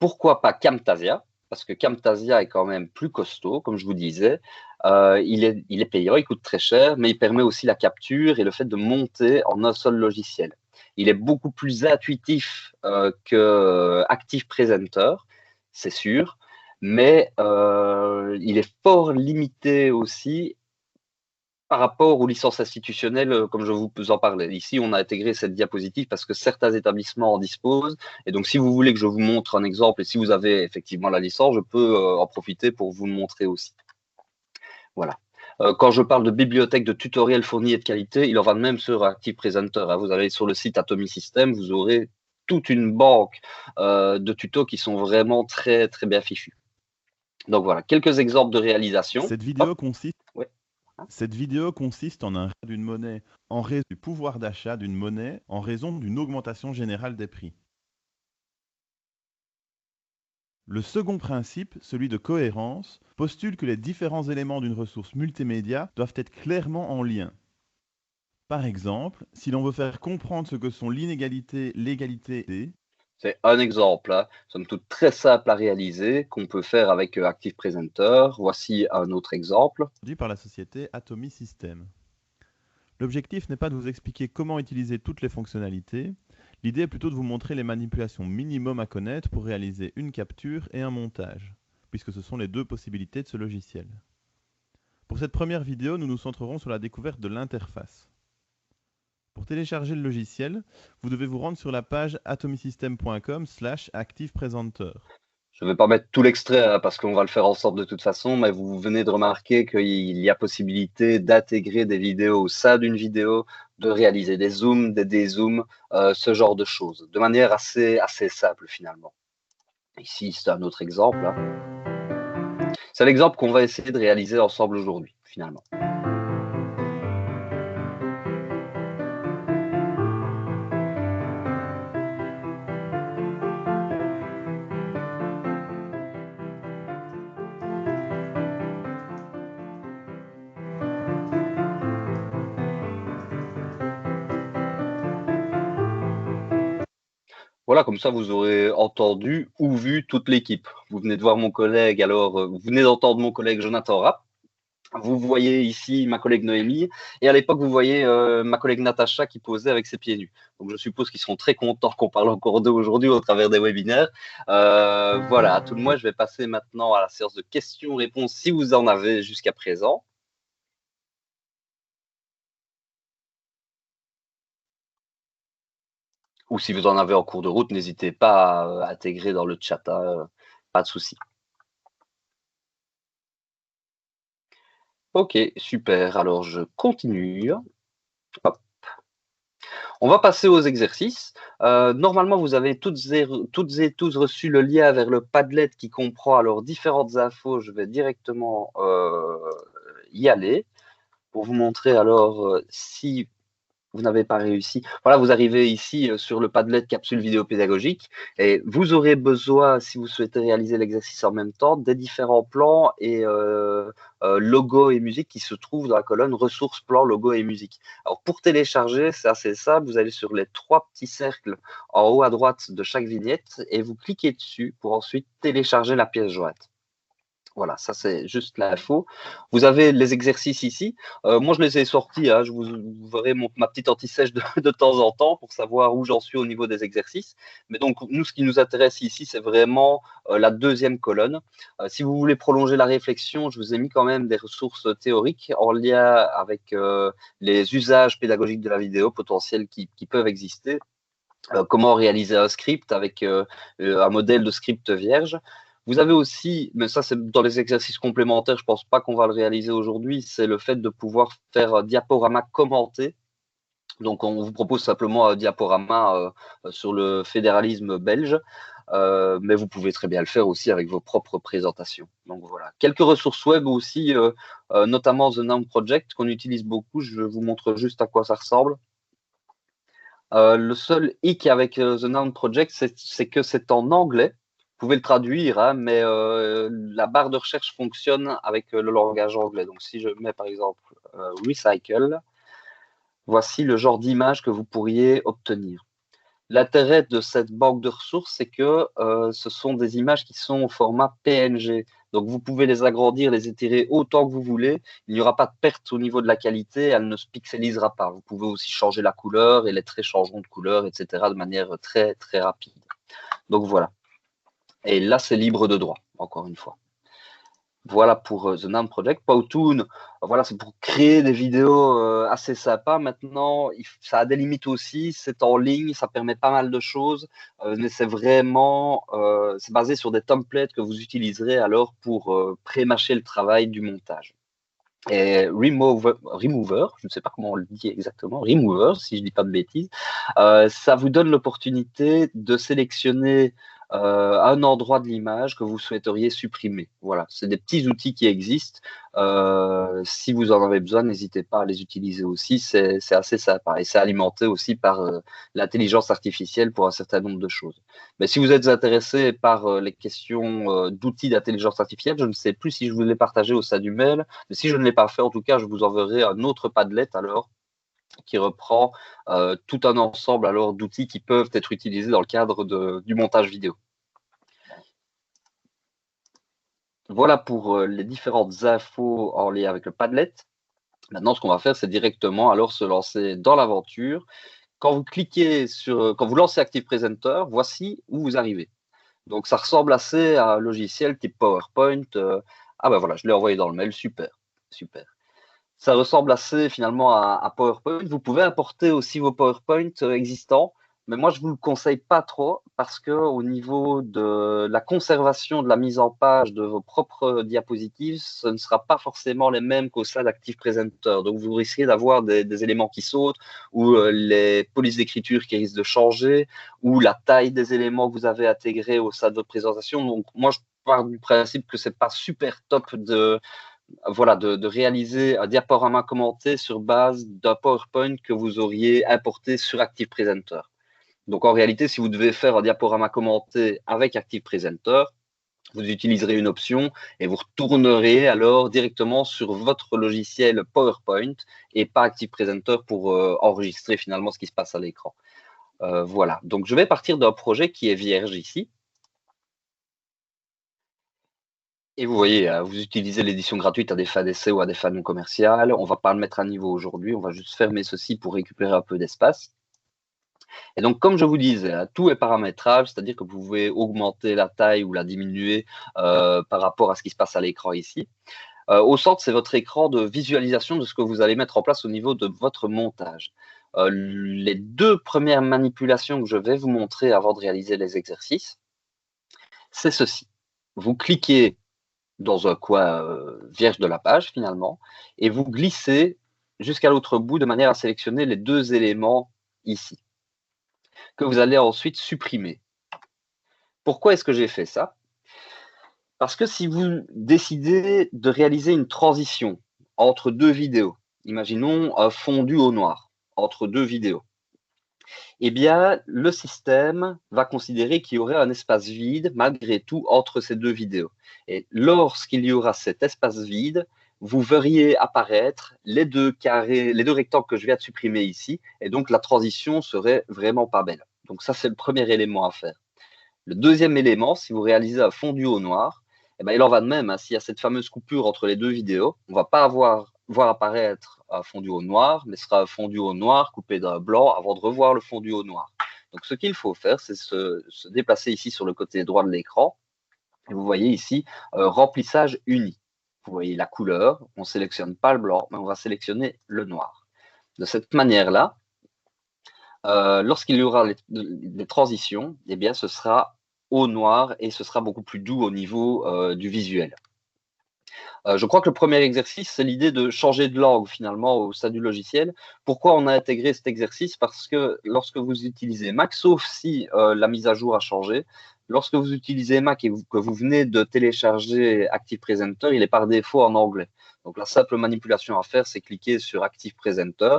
Pourquoi pas Camtasia? Parce que Camtasia est quand même plus costaud, comme je vous disais. Il est payant, il coûte très cher, mais il permet aussi la capture et le fait de monter en un seul logiciel. Il est beaucoup plus intuitif que Active Presenter, c'est sûr, mais il est fort limité aussi par rapport aux licences institutionnelles, comme je vous en parlais. Ici, on a intégré cette diapositive parce que certains établissements en disposent. Et donc, si vous voulez que je vous montre un exemple et si vous avez effectivement la licence, je peux en profiter pour vous le montrer aussi. Voilà. Quand je parle de bibliothèque de tutoriels fournis et de qualité, il en va de même sur Active Presenter. Hein. Vous allez sur le site Atomy System, vous aurez toute une banque de tutos qui sont vraiment très, très bien fichus. Donc voilà, quelques exemples de réalisation. Cette vidéo consiste Ouais. Cette vidéo consiste en un rachat d'une monnaie en raison du pouvoir d'achat d'une monnaie en raison d'une augmentation générale des prix. Le second principe, celui de cohérence, postule que les différents éléments d'une ressource multimédia doivent être clairement en lien. Par exemple, si l'on veut faire comprendre ce que sont l'inégalité, l'égalité et C'est un exemple, hein, somme toute très simple à réaliser, qu'on peut faire avec Active Presenter. Voici un autre exemple. produit par la société Atomy System. L'objectif n'est pas de vous expliquer comment utiliser toutes les fonctionnalités, l'idée est plutôt de vous montrer les manipulations minimum à connaître pour réaliser une capture et un montage, puisque ce sont les deux possibilités de ce logiciel. Pour cette première vidéo, nous nous centrerons sur la découverte de l'interface. Pour télécharger le logiciel, vous devez vous rendre sur la page atomysystem.com/activepresenter. Je ne vais pas mettre tout l'extrait hein, parce qu'on va le faire ensemble de toute façon, mais vous venez de remarquer qu'il y a possibilité d'intégrer des vidéos au sein d'une vidéo, de réaliser des zooms, des dézooms, ce genre de choses, de manière assez simple finalement. Ici, c'est un autre exemple. Hein. C'est l'exemple qu'on va essayer de réaliser ensemble aujourd'hui, finalement. Voilà, comme ça, vous aurez entendu ou vu toute l'équipe. Vous venez de voir mon collègue, alors vous venez d'entendre mon collègue Jonathan Rapp. Vous voyez ici ma collègue Noémie. Et à l'époque, vous voyez ma collègue Natacha qui posait avec ses pieds nus. Donc, je suppose qu'ils seront très contents qu'on parle encore d'eux aujourd'hui au travers des webinaires. Voilà, à tout le moins, je vais passer maintenant à la séance de questions-réponses si vous en avez jusqu'à présent. Ou si vous en avez en cours de route, n'hésitez pas à intégrer dans le chat, hein, pas de souci. Ok, super. Alors, je continue. Hop. On va passer aux exercices. Normalement, vous avez toutes et tous reçu le lien vers le Padlet qui comprend alors différentes infos. Je vais directement y aller pour vous montrer alors si vous n'avez pas réussi. Voilà, vous arrivez ici sur le Padlet capsule vidéo pédagogique et vous aurez besoin, si vous souhaitez réaliser l'exercice en même temps, des différents plans et logos et musique qui se trouvent dans la colonne ressources, plans, logos et musique. Alors pour télécharger, c'est assez simple, vous allez sur les 3 petits cercles en haut à droite de chaque vignette et vous cliquez dessus pour ensuite télécharger la pièce jointe. Voilà, ça c'est juste l'info. Vous avez les exercices ici. Moi, je les ai sortis. Hein, vous verrez ma petite anti-sèche de temps en temps pour savoir où j'en suis au niveau des exercices. Mais donc, nous, ce qui nous intéresse ici, c'est vraiment la deuxième colonne. Si vous voulez prolonger la réflexion, je vous ai mis quand même des ressources théoriques en lien avec les usages pédagogiques de la vidéo potentiels qui peuvent exister. Comment réaliser un script avec un modèle de script vierge. Vous avez aussi, mais ça c'est dans les exercices complémentaires, je pense pas qu'on va le réaliser aujourd'hui, c'est le fait de pouvoir faire un diaporama commenté. Donc on vous propose simplement un diaporama sur le fédéralisme belge, mais vous pouvez très bien le faire aussi avec vos propres présentations. Donc voilà, quelques ressources web aussi, notamment The Noun Project qu'on utilise beaucoup. Je vous montre juste à quoi ça ressemble. Le seul hic avec The Noun Project, c'est que c'est en anglais. Vous pouvez le traduire, hein, mais la barre de recherche fonctionne avec le langage anglais. Donc, si je mets par exemple Recycle, voici le genre d'image que vous pourriez obtenir. L'intérêt de cette banque de ressources, c'est que ce sont des images qui sont au format PNG. Donc, vous pouvez les agrandir, les étirer autant que vous voulez. Il n'y aura pas de perte au niveau de la qualité. Elle ne se pixelisera pas. Vous pouvez aussi changer la couleur et les traits changeront de couleur, etc. de manière très, très rapide. Donc, voilà. Et là, c'est libre de droit, encore une fois. Voilà pour The Noun Project. Powtoon, voilà, c'est pour créer des vidéos assez sympas. Maintenant, ça a des limites aussi. C'est en ligne, ça permet pas mal de choses, mais c'est vraiment, c'est basé sur des templates que vous utiliserez alors pour pré-mâcher le travail du montage. Et Remover, je ne sais pas comment on le dit exactement, Remover, si je ne dis pas de bêtises, ça vous donne l'opportunité de sélectionner un endroit de l'image que vous souhaiteriez supprimer. Voilà, c'est des petits outils qui existent. Si vous en avez besoin, n'hésitez pas à les utiliser aussi. C'est assez sympa et c'est alimenté aussi par l'intelligence artificielle pour un certain nombre de choses. Mais si vous êtes intéressé par les questions d'outils d'intelligence artificielle, je ne sais plus si je vous l'ai partagé au sein du mail, mais si je ne l'ai pas fait, en tout cas, je vous enverrai un autre Padlet alors qui reprend tout un ensemble alors d'outils qui peuvent être utilisés dans le cadre du montage vidéo. Voilà pour les différentes infos en lien avec le Padlet. Maintenant, ce qu'on va faire, c'est directement alors se lancer dans l'aventure. Quand vous lancez Active Presenter, voici où vous arrivez. Donc, ça ressemble assez à un logiciel type PowerPoint. Ah ben voilà, je l'ai envoyé dans le mail, super, super. Ça ressemble assez finalement à PowerPoint. Vous pouvez importer aussi vos PowerPoint existants, mais moi je vous le conseille pas trop parce que au niveau de la conservation de la mise en page de vos propres diapositives, ce ne sera pas forcément les mêmes qu'au sein d'Active Presenter. Donc vous risquez d'avoir des éléments qui sautent ou les polices d'écriture qui risquent de changer ou la taille des éléments que vous avez intégrés au sein de votre présentation. Donc moi je pars du principe que c'est pas super top de réaliser un diaporama commenté sur base d'un PowerPoint que vous auriez importé sur Active Presenter. Donc, en réalité, si vous devez faire un diaporama commenté avec Active Presenter, vous utiliserez une option et vous retournerez alors directement sur votre logiciel PowerPoint et pas Active Presenter pour enregistrer finalement ce qui se passe à l'écran. Voilà. Donc, je vais partir d'un projet qui est vierge ici. Et vous voyez, vous utilisez l'édition gratuite à des fins d'essai ou à des fins non commerciales. On ne va pas le mettre à niveau aujourd'hui, on va juste fermer ceci pour récupérer un peu d'espace. Et donc, comme je vous disais, tout est paramétrable, c'est-à-dire que vous pouvez augmenter la taille ou la diminuer par rapport à ce qui se passe à l'écran ici. Au centre, c'est votre écran de visualisation de ce que vous allez mettre en place au niveau de votre montage. Les 2 premières manipulations que je vais vous montrer avant de réaliser les exercices, c'est ceci. Vous cliquez dans un coin vierge de la page finalement, et vous glissez jusqu'à l'autre bout de manière à sélectionner les 2 éléments ici, que vous allez ensuite supprimer. Pourquoi est-ce que j'ai fait ça? Parce que si vous décidez de réaliser une transition entre deux vidéos, imaginons un fondu au noir entre deux vidéos, eh bien, le système va considérer qu'il y aurait un espace vide malgré tout entre ces deux vidéos. Et lorsqu'il y aura cet espace vide, vous verriez apparaître les deux carrés, les deux rectangles que je viens de supprimer ici, et donc la transition serait vraiment pas belle. Donc ça, c'est le premier élément à faire. Le deuxième élément, si vous réalisez un fondu au noir, eh ben, il en va de même. Hein, s'il y a cette fameuse coupure entre les deux vidéos, on ne va pas voir apparaître un fondu au noir, mais ce sera un fondu au noir coupé d'un blanc avant de revoir le fondu au noir. Donc ce qu'il faut faire, c'est se déplacer ici sur le côté droit de l'écran. Et vous voyez ici, remplissage uni. Vous voyez la couleur, on ne sélectionne pas le blanc, mais on va sélectionner le noir. De cette manière-là, lorsqu'il y aura les transitions, eh bien, ce sera au noir et ce sera beaucoup plus doux au niveau du visuel. Je crois que le premier exercice, c'est l'idée de changer de langue finalement au sein du logiciel. Pourquoi on a intégré cet exercice? Parce que lorsque vous utilisez Mac, sauf si la mise à jour a changé, lorsque vous utilisez Mac et que vous venez de télécharger Active Presenter, il est par défaut en anglais. Donc la simple manipulation à faire, c'est cliquer sur Active Presenter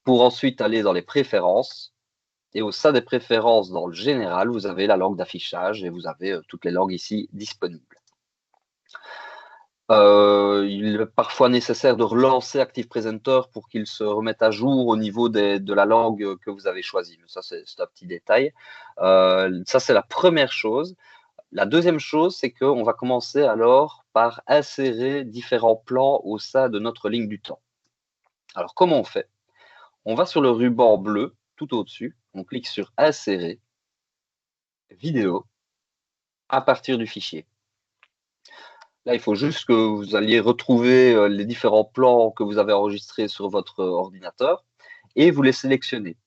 pour ensuite aller dans les préférences. Et au sein des préférences, dans le général, vous avez la langue d'affichage et vous avez toutes les langues ici disponibles. Il est parfois nécessaire de relancer Active Presenter pour qu'il se remette à jour au niveau de la langue que vous avez choisie. Mais ça, c'est un petit détail. Ça, c'est la première chose. La deuxième chose, c'est qu'on va commencer alors par insérer différents plans au sein de notre ligne du temps. Alors, comment on fait? On va sur le ruban bleu, tout au-dessus. On clique sur Insérer, Vidéo, à partir du fichier. Là, il faut juste que vous alliez retrouver les différents plans que vous avez enregistrés sur votre ordinateur et vous les sélectionnez.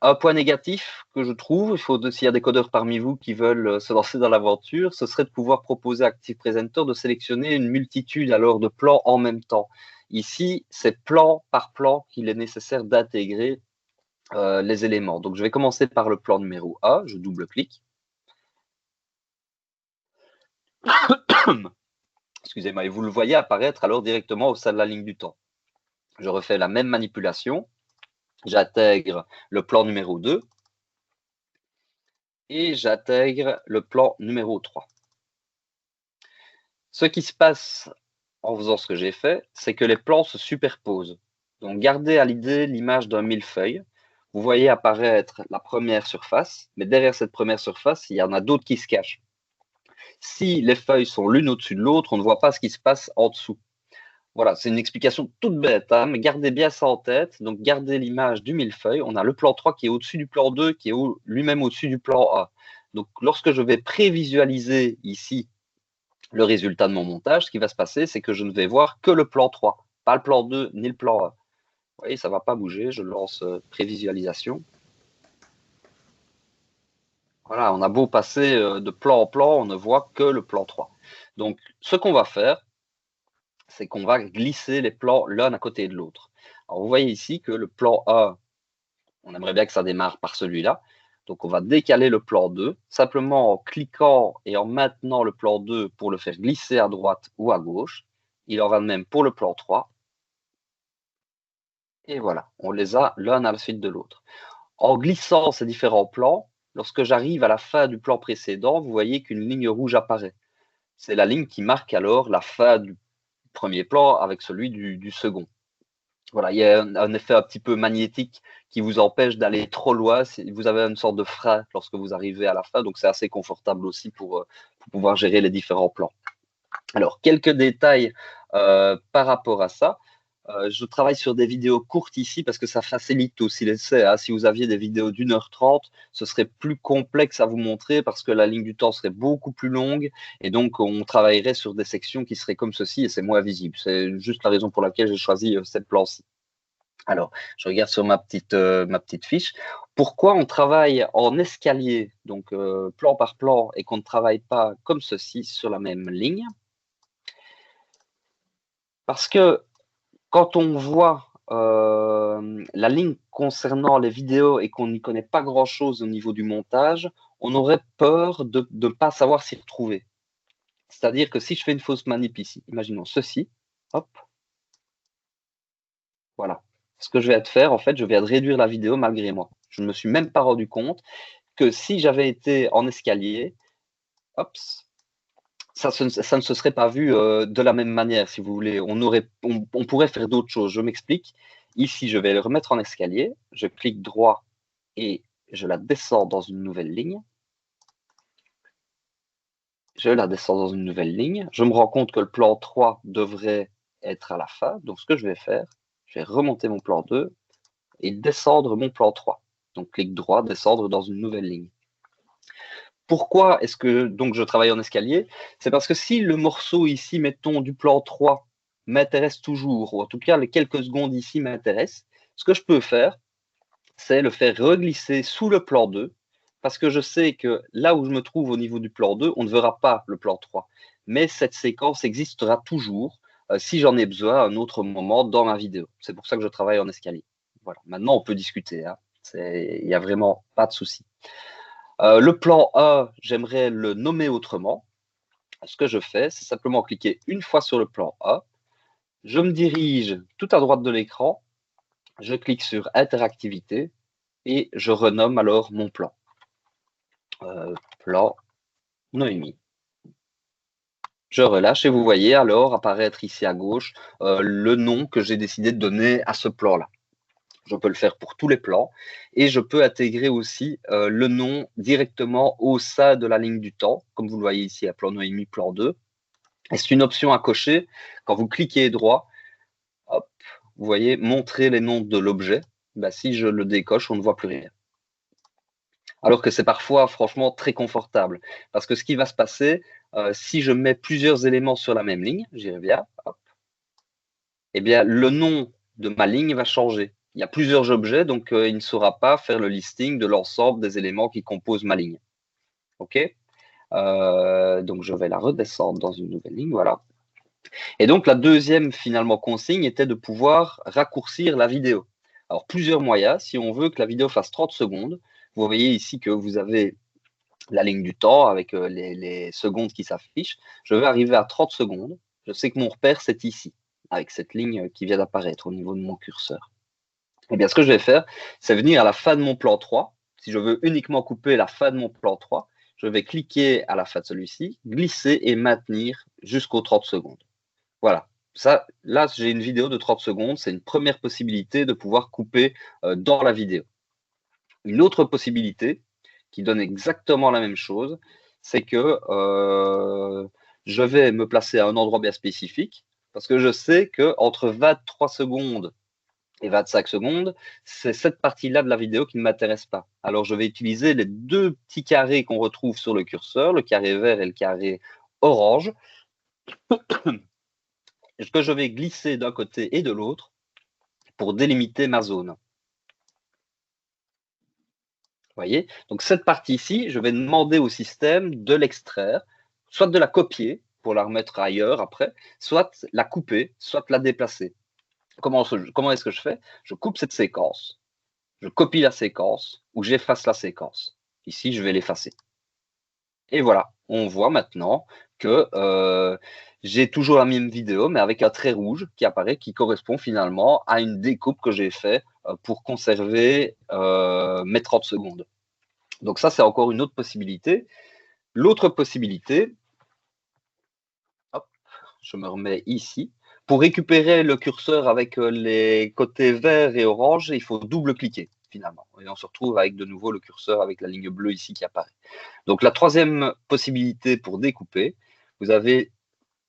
Un point négatif que je trouve, s'il y a des codeurs parmi vous qui veulent se lancer dans l'aventure, ce serait de pouvoir proposer à Active Presenter de sélectionner une multitude alors de plans en même temps. Ici, c'est plan par plan qu'il est nécessaire d'intégrer les éléments. Donc, je vais commencer par le plan numéro A, je double-clique. Excusez-moi, et vous le voyez apparaître alors directement au sein de la ligne du temps. Je refais la même manipulation. J'intègre le plan numéro 2 et j'intègre le plan numéro 3. Ce qui se passe en faisant ce que j'ai fait, c'est que les plans se superposent. Donc, gardez à l'idée l'image d'un millefeuille. Vous voyez apparaître la première surface, mais derrière cette première surface, il y en a d'autres qui se cachent. Si les feuilles sont l'une au-dessus de l'autre, on ne voit pas ce qui se passe en dessous. Voilà, c'est une explication toute bête, hein, mais gardez bien ça en tête. Donc, gardez l'image du millefeuille. On a le plan 3 qui est au-dessus du plan 2, qui est lui-même au-dessus du plan A. Donc, lorsque je vais prévisualiser ici le résultat de mon montage, ce qui va se passer, c'est que je ne vais voir que le plan 3, pas le plan 2 ni le plan A. Vous voyez, ça ne va pas bouger. Je lance prévisualisation. Voilà, on a beau passer de plan en plan, on ne voit que le plan 3. Donc, ce qu'on va faire, c'est qu'on va glisser les plans l'un à côté de l'autre. Alors, vous voyez ici que le plan A, on aimerait bien que ça démarre par celui-là. Donc, on va décaler le plan 2, simplement en cliquant et en maintenant le plan 2 pour le faire glisser à droite ou à gauche. Il en va de même pour le plan 3. Et voilà, on les a l'un à la suite de l'autre. En glissant ces différents plans, lorsque j'arrive à la fin du plan précédent, vous voyez qu'une ligne rouge apparaît. C'est la ligne qui marque alors la fin du premier plan avec celui du second. Voilà, il y a un effet un petit peu magnétique qui vous empêche d'aller trop loin. Vous avez une sorte de frein lorsque vous arrivez à la fin, donc c'est assez confortable aussi pour pouvoir gérer les différents plans. Alors, quelques détails par rapport à ça. Je travaille sur des vidéos courtes ici parce que ça facilite aussi l'essai. Hein. Si vous aviez des vidéos d'1h30, ce serait plus complexe à vous montrer parce que la ligne du temps serait beaucoup plus longue et donc on travaillerait sur des sections qui seraient comme ceci et c'est moins visible. C'est juste la raison pour laquelle j'ai choisi cette plan-ci. Alors, je regarde sur ma petite fiche. Pourquoi on travaille en escalier, donc plan par plan, et qu'on ne travaille pas comme ceci sur la même ligne? Parce que quand on voit la ligne concernant les vidéos et qu'on n'y connaît pas grand-chose au niveau du montage, on aurait peur de ne pas savoir s'y retrouver. C'est-à-dire que si je fais une fausse manip ici, imaginons ceci, hop, voilà. Ce que je viens de faire, en fait, je viens de réduire la vidéo malgré moi. Je ne me suis même pas rendu compte que si j'avais été en escalier, hop, ça ne se serait pas vu de la même manière, si vous voulez. On pourrait faire d'autres choses. Je m'explique. Ici, je vais le remettre en escalier. Je clique droit et je la descends dans une nouvelle ligne. Je la descends dans une nouvelle ligne. Je me rends compte que le plan 3 devrait être à la fin. Donc, ce que je vais faire, je vais remonter mon plan 2 et descendre mon plan 3. Donc, clic droit, descendre dans une nouvelle ligne. Pourquoi est-ce que donc je travaille en escalier? C'est parce que si le morceau ici, mettons, du plan 3 m'intéresse toujours, ou en tout cas les quelques secondes ici m'intéressent, ce que je peux faire, c'est le faire reglisser sous le plan 2, parce que je sais que là où je me trouve au niveau du plan 2, on ne verra pas le plan 3. Mais cette séquence existera toujours si j'en ai besoin à un autre moment dans ma vidéo. C'est pour ça que je travaille en escalier. Voilà. Maintenant, on peut discuter. Hein. Il n'y a vraiment pas de souci. Le plan A, j'aimerais le nommer autrement. Ce que je fais, c'est simplement cliquer une fois sur le plan A. Je me dirige tout à droite de l'écran. Je clique sur Interactivité et je renomme alors mon plan. Plan Noémie. Je relâche et vous voyez alors apparaître ici à gauche le nom que j'ai décidé de donner à ce plan-là. Je peux le faire pour tous les plans et je peux intégrer aussi le nom directement au sein de la ligne du temps, comme vous le voyez ici à plan Noémie, plan 2. Et c'est une option à cocher. Quand vous cliquez droit, hop, vous voyez montrer les noms de l'objet. Ben, si je le décoche, on ne voit plus rien. Alors que c'est parfois, franchement, très confortable. Parce que ce qui va se passer, si je mets plusieurs éléments sur la même ligne, j'y reviens, hop, eh bien, le nom de ma ligne va changer. Il y a plusieurs objets, donc il ne saura pas faire le listing de l'ensemble des éléments qui composent ma ligne. OK? Donc, je vais la redescendre dans une nouvelle ligne, voilà. Et donc, la deuxième, finalement, consigne était de pouvoir raccourcir la vidéo. Alors, plusieurs moyens. Si on veut que la vidéo fasse 30 secondes, vous voyez ici que vous avez la ligne du temps avec les secondes qui s'affichent. Je vais arriver à 30 secondes. Je sais que mon repère, c'est ici, avec cette ligne qui vient d'apparaître au niveau de mon curseur. Eh bien, ce que je vais faire, c'est venir à la fin de mon plan 3. Si je veux uniquement couper la fin de mon plan 3, je vais cliquer à la fin de celui-ci, glisser et maintenir jusqu'aux 30 secondes. Voilà. Ça, là, j'ai une vidéo de 30 secondes. C'est une première possibilité de pouvoir couper dans la vidéo. Une autre possibilité qui donne exactement la même chose, c'est que je vais me placer à un endroit bien spécifique parce que je sais qu'entre 23 secondes et 25 secondes, c'est cette partie-là de la vidéo qui ne m'intéresse pas. Alors, je vais utiliser les deux petits carrés qu'on retrouve sur le curseur, le carré vert et le carré orange, que je vais glisser d'un côté et de l'autre pour délimiter ma zone. Vous voyez? Donc, cette partie-ci, je vais demander au système de l'extraire, soit de la copier pour la remettre ailleurs après, soit la couper, soit la déplacer. Comment est-ce que je fais? Je coupe cette séquence, je copie la séquence ou j'efface la séquence. Ici, je vais l'effacer. Et voilà, on voit maintenant que j'ai toujours la même vidéo, mais avec un trait rouge qui apparaît, qui correspond finalement à une découpe que j'ai faite pour conserver mes 30 secondes. Donc ça, c'est encore une autre possibilité. L'autre possibilité, hop, je me remets ici. Pour récupérer le curseur avec les côtés vert et orange, il faut double-cliquer finalement. Et on se retrouve avec de nouveau le curseur avec la ligne bleue ici qui apparaît. Donc la troisième possibilité pour découper,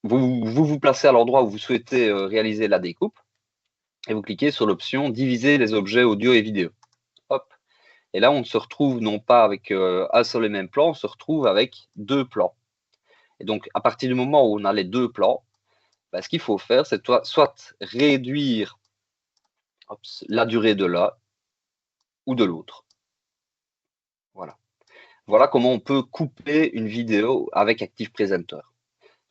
vous placez à l'endroit où vous souhaitez réaliser la découpe et vous cliquez sur l'option diviser les objets audio et vidéo. Hop. Et là, on se retrouve non pas avec un seul et même plan, on se retrouve avec deux plans. Et donc, à partir du moment où on a les deux plans, bah, ce qu'il faut faire, c'est soit réduire la durée de l'un ou de l'autre. Voilà. Voilà comment on peut couper une vidéo avec Active Presenter.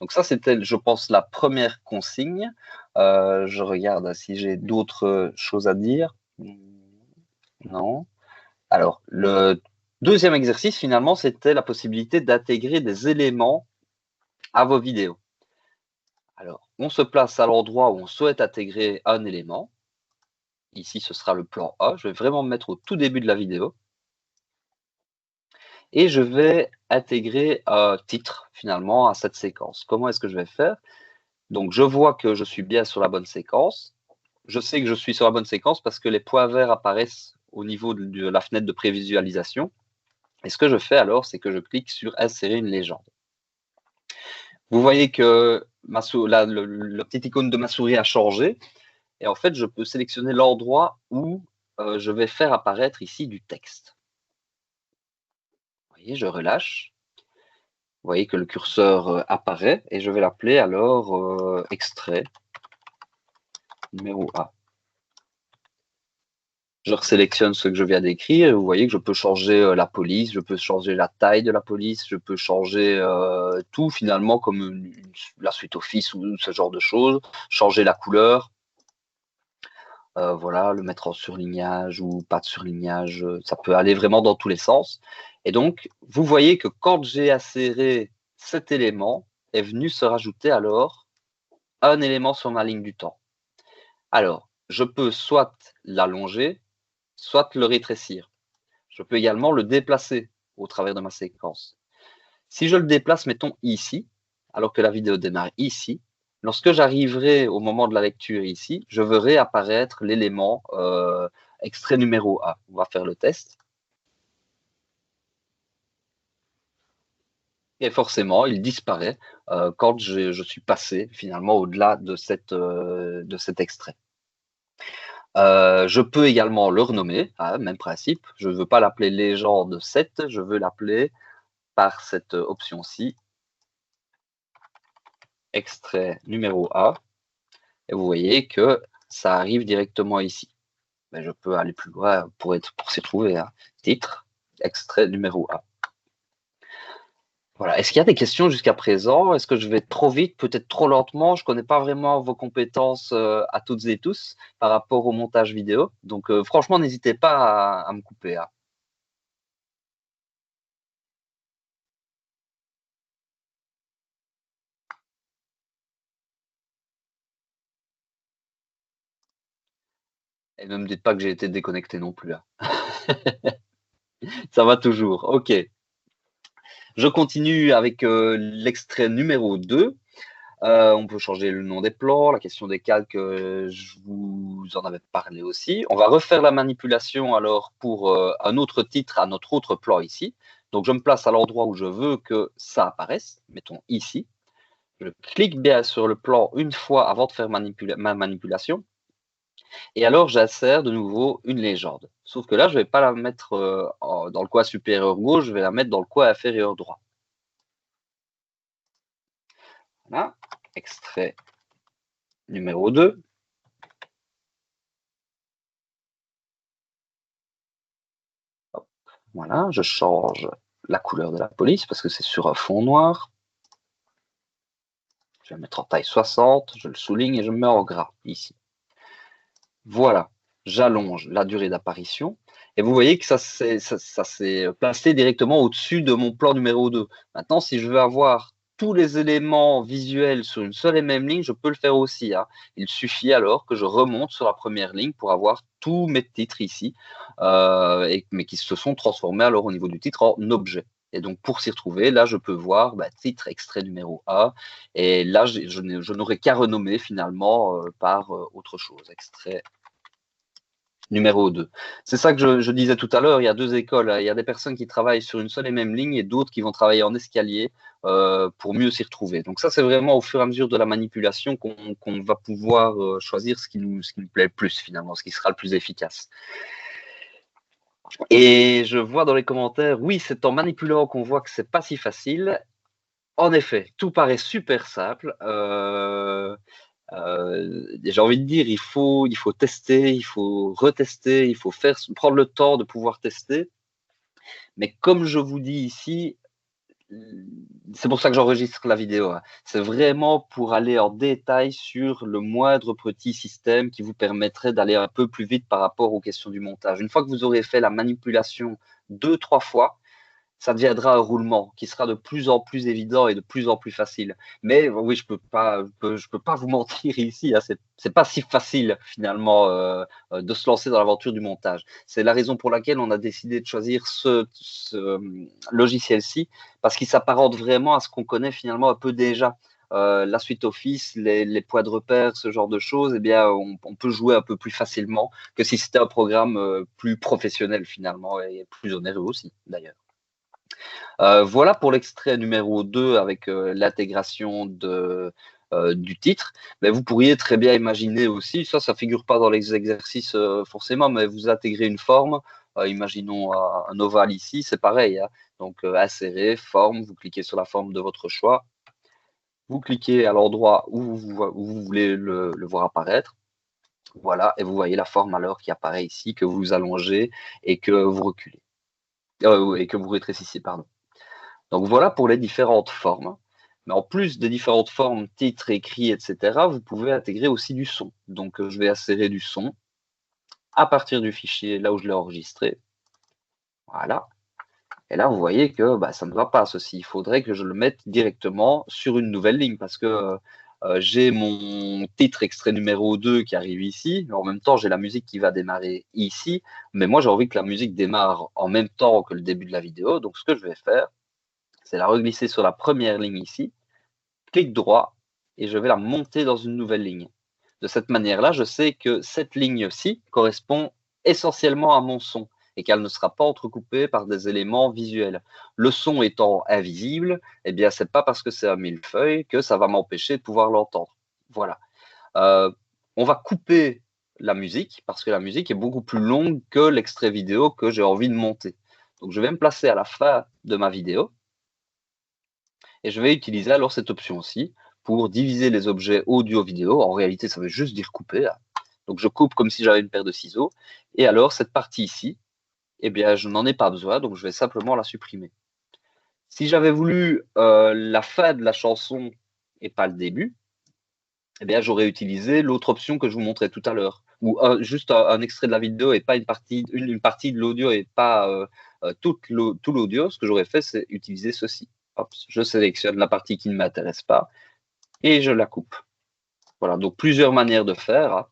Donc ça, c'était, je pense, la première consigne. Je regarde si j'ai d'autres choses à dire. Non. Alors, le deuxième exercice, finalement, c'était la possibilité d'intégrer des éléments à vos vidéos. Alors, on se place à l'endroit où on souhaite intégrer un élément. Ici, ce sera le plan A. Je vais vraiment me mettre au tout début de la vidéo. Et je vais intégrer un titre, finalement, à cette séquence. Comment est-ce que je vais faire? Donc, je vois que je suis bien sur la bonne séquence. Je sais que je suis sur la bonne séquence parce que les points verts apparaissent au niveau de la fenêtre de prévisualisation. Et ce que je fais alors, c'est que je clique sur « Insérer une légende ». Vous voyez que le petit icône de ma souris a changé. Et en fait, je peux sélectionner l'endroit où je vais faire apparaître ici du texte. Vous voyez, je relâche. Vous voyez que le curseur apparaît et je vais l'appeler alors extrait numéro A. Je resélectionne ce que je viens d'écrire et vous voyez que je peux changer la police, je peux changer la taille de la police, je peux changer tout finalement comme la suite Office ou ce genre de choses, changer la couleur. Voilà, le mettre en surlignage ou pas de surlignage, ça peut aller vraiment dans tous les sens. Et donc, vous voyez que quand j'ai inséré cet élément, est venu se rajouter alors un élément sur ma ligne du temps. Alors, je peux soit l'allonger, soit le rétrécir. Je peux également le déplacer au travers de ma séquence. Si je le déplace, mettons ici, alors que la vidéo démarre ici, lorsque j'arriverai au moment de la lecture ici, je verrai apparaître l'élément extrait numéro A. On va faire le test. Et forcément, il disparaît quand je suis passé finalement au-delà de cet extrait. Je peux également le renommer, même principe. Je ne veux pas l'appeler légende 7, je veux l'appeler par cette option-ci, extrait numéro A. Et vous voyez que ça arrive directement ici. Mais je peux aller plus loin pour s'y trouver. Titre, extrait numéro A. Voilà. Est-ce qu'il y a des questions jusqu'à présent? Est-ce que je vais trop vite, peut-être trop lentement? Je ne connais pas vraiment vos compétences à toutes et tous par rapport au montage vidéo. Donc, franchement, n'hésitez pas à me couper. Et ne me dites pas que j'ai été déconnecté non plus. Ça va toujours. OK. Je continue avec l'extrait numéro 2. On peut changer le nom des plans, la question des calques, je vous en avais parlé aussi. On va refaire la manipulation alors pour un autre titre à notre autre plan ici. Donc je me place à l'endroit où je veux que ça apparaisse, mettons ici. Je clique bien sur le plan une fois avant de faire ma manipulation. Et alors j'insère de nouveau une légende. Sauf que là, je ne vais pas la mettre dans le coin supérieur gauche, je vais la mettre dans le coin inférieur droit. Voilà, extrait numéro 2. Hop, voilà, je change la couleur de la police parce que c'est sur un fond noir. Je vais mettre en taille 60, je le souligne et je me mets en gras ici. Voilà, j'allonge la durée d'apparition. Et vous voyez que ça s'est placé directement au-dessus de mon plan numéro 2. Maintenant, si je veux avoir tous les éléments visuels sur une seule et même ligne, je peux le faire aussi. Il suffit alors que je remonte sur la première ligne pour avoir tous mes titres ici, mais qui se sont transformés alors au niveau du titre en objet. Et donc, pour s'y retrouver, là, je peux voir titre, extrait numéro A. Et là, je n'aurai qu'à renommer finalement par autre chose, extrait numéro 2. C'est ça que je disais tout à l'heure, il y a deux écoles. Il y a des personnes qui travaillent sur une seule et même ligne et d'autres qui vont travailler en escalier pour mieux s'y retrouver. Donc ça, c'est vraiment au fur et à mesure de la manipulation qu'on va pouvoir choisir ce qui nous plaît le plus finalement, ce qui sera le plus efficace. Et je vois dans les commentaires, oui, c'est en manipulant qu'on voit que c'est pas si facile. En effet, tout paraît super simple. J'ai envie de dire, il faut tester, il faut retester, il faut prendre le temps de pouvoir tester. Mais comme je vous dis ici, c'est pour ça que j'enregistre la vidéo, hein. C'est vraiment pour aller en détail sur le moindre petit système qui vous permettrait d'aller un peu plus vite par rapport aux questions du montage. Une fois que vous aurez fait la manipulation 2, 3 fois, ça deviendra un roulement qui sera de plus en plus évident et de plus en plus facile. Mais oui, je peux pas vous mentir ici, hein, c'est pas si facile finalement de se lancer dans l'aventure du montage. C'est la raison pour laquelle on a décidé de choisir ce logiciel-ci, parce qu'il s'apparente vraiment à ce qu'on connaît finalement un peu déjà. La suite Office, les poids de repère, ce genre de choses, eh bien, on peut jouer un peu plus facilement que si c'était un programme plus professionnel finalement et plus onéreux aussi d'ailleurs. Voilà pour l'extrait numéro 2 avec l'intégration du titre. Mais vous pourriez très bien imaginer aussi, ça figure pas dans les exercices forcément, mais vous intégrez une forme, imaginons un ovale ici, c'est pareil, hein. Donc insérer, forme, vous cliquez sur la forme de votre choix, vous cliquez à l'endroit où vous voulez le voir apparaître. Voilà, et vous voyez la forme alors qui apparaît ici, que vous allongez et que vous reculez, et que vous rétrécissez, pardon. Donc voilà pour les différentes formes. Mais en plus des différentes formes, titres, écrits, etc., vous pouvez intégrer aussi du son. Donc je vais insérer du son à partir du fichier là où je l'ai enregistré. Voilà. Et là, vous voyez que ça ne va pas, ceci. Il faudrait que je le mette directement sur une nouvelle ligne parce que j'ai mon titre extrait numéro 2 qui arrive ici. En même temps, j'ai la musique qui va démarrer ici. Mais moi, j'ai envie que la musique démarre en même temps que le début de la vidéo. Donc, ce que je vais faire, c'est la reglisser sur la première ligne ici, clic droit, et je vais la monter dans une nouvelle ligne. De cette manière-là, je sais que cette ligne-ci correspond essentiellement à mon son et qu'elle ne sera pas entrecoupée par des éléments visuels. Le son étant invisible, eh bien, c'est pas parce que c'est un millefeuille que ça va m'empêcher de pouvoir l'entendre. Voilà. On va couper la musique parce que la musique est beaucoup plus longue que l'extrait vidéo que j'ai envie de monter. Donc, je vais me placer à la fin de ma vidéo. Et je vais utiliser alors cette option-ci pour diviser les objets audio-vidéo. En réalité, ça veut juste dire couper. Donc, je coupe comme si j'avais une paire de ciseaux. Et alors, cette partie ici, eh bien, je n'en ai pas besoin, donc je vais simplement la supprimer. Si j'avais voulu la fin de la chanson et pas le début, eh bien, j'aurais utilisé l'autre option que je vous montrais tout à l'heure, ou juste un extrait de la vidéo et pas une partie de l'audio et pas tout l'audio. Ce que j'aurais fait, c'est utiliser ceci. Hop, je sélectionne la partie qui ne m'intéresse pas et je la coupe. Voilà, donc plusieurs manières de faire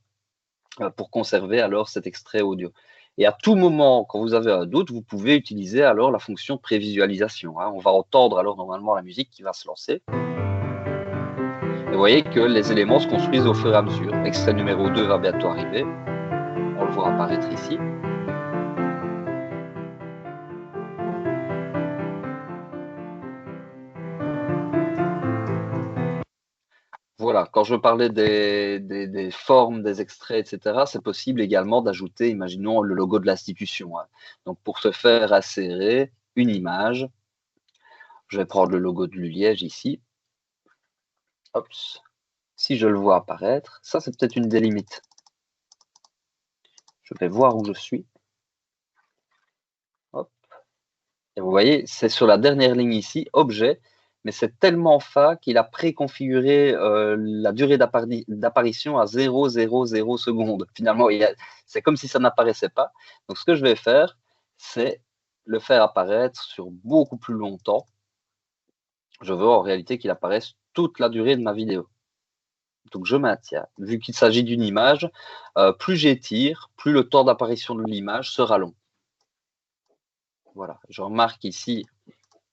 pour conserver alors cet extrait audio. Et à tout moment, quand vous avez un doute, vous pouvez utiliser alors la fonction prévisualisation. On va entendre alors normalement la musique qui va se lancer. Et vous voyez que les éléments se construisent au fur et à mesure. Extrait numéro 2 va bientôt arriver. On le voit apparaître ici. Voilà, quand je parlais des formes, des extraits, etc., c'est possible également d'ajouter, imaginons, le logo de l'institution. Donc, pour ce faire, insérer une image. Je vais prendre le logo de l'Uliège ici. Hop. Si je le vois apparaître, ça, c'est peut-être une des limites. Je vais voir où je suis. Hop. Et vous voyez, c'est sur la dernière ligne ici, objet, mais c'est tellement fin qu'il a préconfiguré la durée d'apparition à 0,00 secondes. Finalement, c'est comme si ça n'apparaissait pas. Donc, ce que je vais faire, c'est le faire apparaître sur beaucoup plus longtemps. Je veux en réalité qu'il apparaisse toute la durée de ma vidéo. Donc, je maintiens. Vu qu'il s'agit d'une image, plus j'étire, plus le temps d'apparition de l'image sera long. Voilà, je remarque ici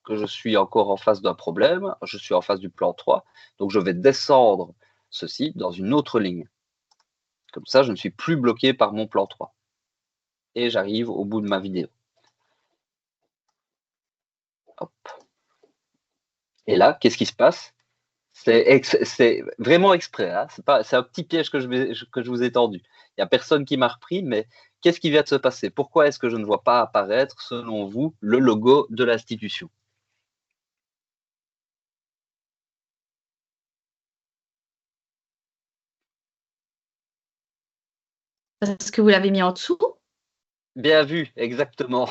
que je suis encore en face d'un problème, je suis en face du plan 3, donc je vais descendre ceci dans une autre ligne. Comme ça, je ne suis plus bloqué par mon plan 3. Et j'arrive au bout de ma vidéo. Hop. Et là, qu'est-ce qui se passe? C'est vraiment exprès, hein. C'est un petit piège que je vous ai tendu. Il n'y a personne qui m'a repris, mais qu'est-ce qui vient de se passer? Pourquoi est-ce que je ne vois pas apparaître, selon vous, le logo de l'institution? Parce que vous l'avez mis en dessous? Bien vu, exactement.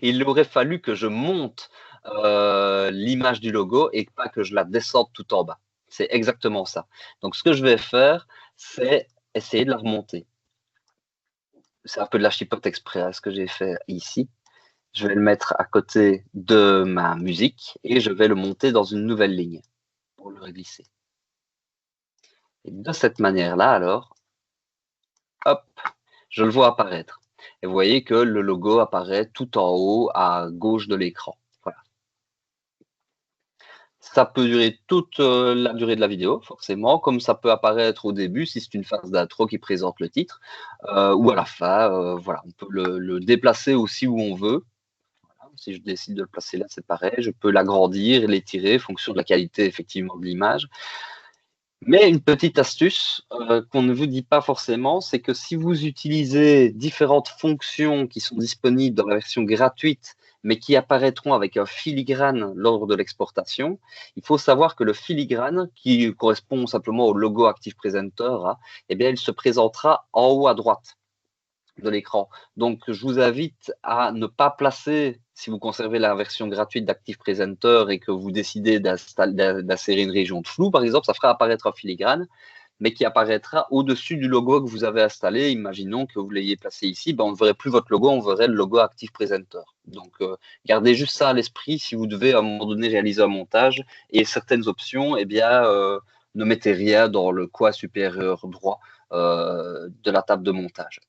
Il aurait fallu que je monte l'image du logo et pas que je la descende tout en bas. C'est exactement ça. Donc, ce que je vais faire, c'est essayer de la remonter. C'est un peu de la chipote exprès, ce que j'ai fait ici. Je vais le mettre à côté de ma musique et je vais le monter dans une nouvelle ligne pour le glisser. Et de cette manière-là, alors, hop, je le vois apparaître. Et vous voyez que le logo apparaît tout en haut à gauche de l'écran. Voilà. Ça peut durer toute la durée de la vidéo, forcément, comme ça peut apparaître au début si c'est une phase d'intro qui présente le titre, ou à la fin. Voilà, on peut le déplacer aussi où on veut. Voilà, si je décide de le placer là, c'est pareil. Je peux l'agrandir, l'étirer en fonction de la qualité effectivement de l'image. Mais une petite astuce qu'on ne vous dit pas forcément, c'est que si vous utilisez différentes fonctions qui sont disponibles dans la version gratuite, mais qui apparaîtront avec un filigrane lors de l'exportation, il faut savoir que le filigrane, qui correspond simplement au logo Active Presenter, hein, eh bien, il se présentera en haut à droite de l'écran. Donc, je vous invite à ne pas placer, si vous conservez la version gratuite d'Active Presenter et que vous décidez d'insérer une région de flou, par exemple, ça fera apparaître un filigrane, mais qui apparaîtra au-dessus du logo que vous avez installé. Imaginons que vous l'ayez placé ici, ben, on ne verrait plus votre logo, on verrait le logo Active Presenter. Donc, gardez juste ça à l'esprit si vous devez à un moment donné réaliser un montage et certaines options, eh bien, ne mettez rien dans le coin supérieur droit de la table de montage.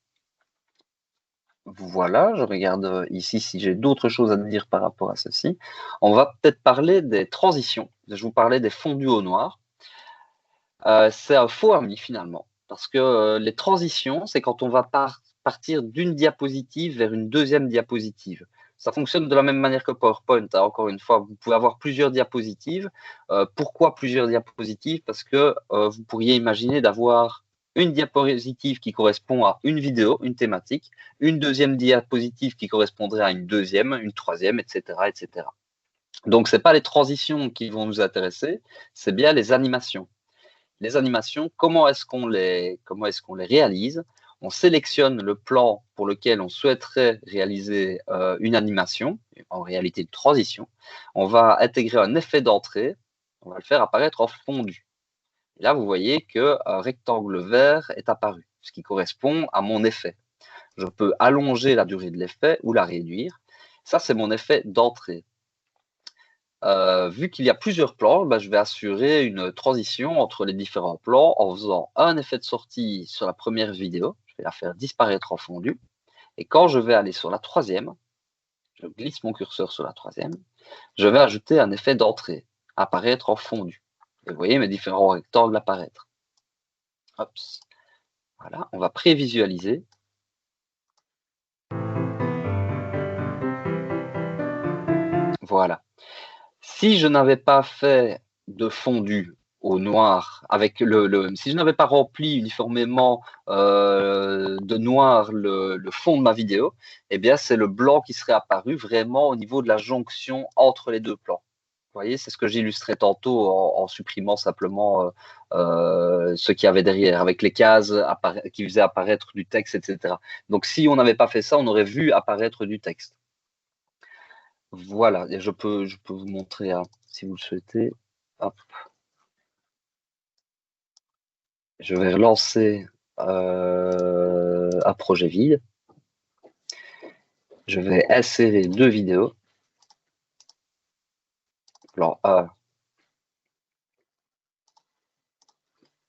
Voilà, je regarde ici si j'ai d'autres choses à dire par rapport à ceci. On va peut-être parler des transitions. Je vous parlais des fondus au noir. C'est un faux ami finalement, parce que les transitions, c'est quand on va partir d'une diapositive vers une deuxième diapositive. Ça fonctionne de la même manière que PowerPoint. Hein. Encore une fois, vous pouvez avoir plusieurs diapositives. Pourquoi plusieurs diapositives? Parce que vous pourriez imaginer d'avoir une diapositive qui correspond à une vidéo, une thématique, une deuxième diapositive qui correspondrait à une deuxième, une troisième, etc., etc. Donc, ce n'est pas les transitions qui vont nous intéresser, c'est bien les animations. Les animations, comment est-ce qu'on les réalise? On sélectionne le plan pour lequel on souhaiterait réaliser une animation, en réalité une transition. On va intégrer un effet d'entrée, on va le faire apparaître en fondu. Et là, vous voyez qu'un rectangle vert est apparu, ce qui correspond à mon effet. Je peux allonger la durée de l'effet ou la réduire. Ça, c'est mon effet d'entrée. Vu qu'il y a plusieurs plans, bah, je vais assurer une transition entre les différents plans en faisant un effet de sortie sur la première vidéo. Je vais la faire disparaître en fondu. Et quand je vais aller sur la troisième, je glisse mon curseur sur la troisième, je vais ajouter un effet d'entrée, apparaître en fondu. Et vous voyez mes différents rectangles apparaître. Hop. Voilà, on va prévisualiser. Voilà. Si je n'avais pas fait de fondu au noir, avec si je n'avais pas rempli uniformément de noir le fond de ma vidéo, eh bien c'est le blanc qui serait apparu vraiment au niveau de la jonction entre les deux plans. Vous voyez, c'est ce que j'illustrais tantôt en supprimant simplement ce qu'il y avait derrière, avec les cases qui faisaient apparaître du texte, etc. Donc si on n'avait pas fait ça, on aurait vu apparaître du texte. Voilà, et je peux vous montrer, hein, si vous le souhaitez. Hop. Je vais relancer un projet vide. Je vais insérer deux vidéos. Plan 1,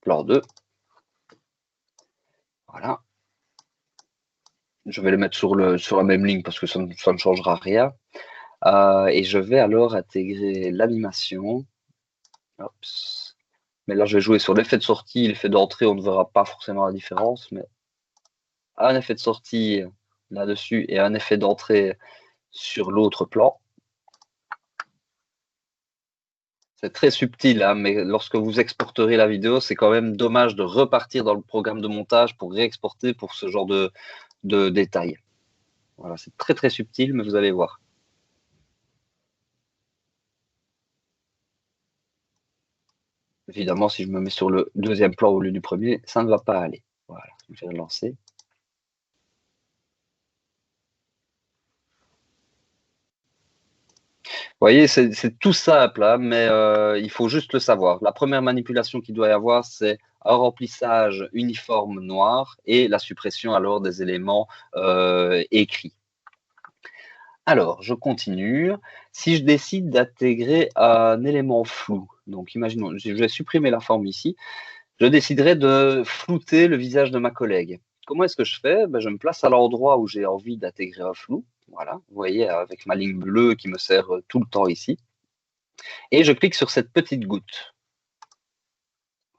plan 2. Voilà. Je vais les mettre sur la même ligne parce que ça ne changera rien. Et je vais alors intégrer l'animation. Mais là, je vais jouer sur l'effet de sortie, l'effet d'entrée, on ne verra pas forcément la différence, mais un effet de sortie là-dessus et un effet d'entrée sur l'autre plan. C'est très subtil, hein, mais lorsque vous exporterez la vidéo, c'est quand même dommage de repartir dans le programme de montage pour réexporter pour ce genre de détails. Voilà, c'est très très subtil, mais vous allez voir. Évidemment, si je me mets sur le deuxième plan au lieu du premier, ça ne va pas aller. Voilà, je vais relancer. voyez, c'est tout simple, hein, mais il faut juste le savoir. La première manipulation qu'il doit y avoir, c'est un remplissage uniforme noir et la suppression alors des éléments écrits. Alors, je continue. Si je décide d'intégrer un élément flou, donc imaginons, je vais supprimer la forme ici, je déciderai de flouter le visage de ma collègue. Comment est-ce que je fais? Ben, je me place à l'endroit où j'ai envie d'intégrer un flou. Voilà, vous voyez, avec ma ligne bleue qui me sert tout le temps ici. Et je clique sur cette petite goutte.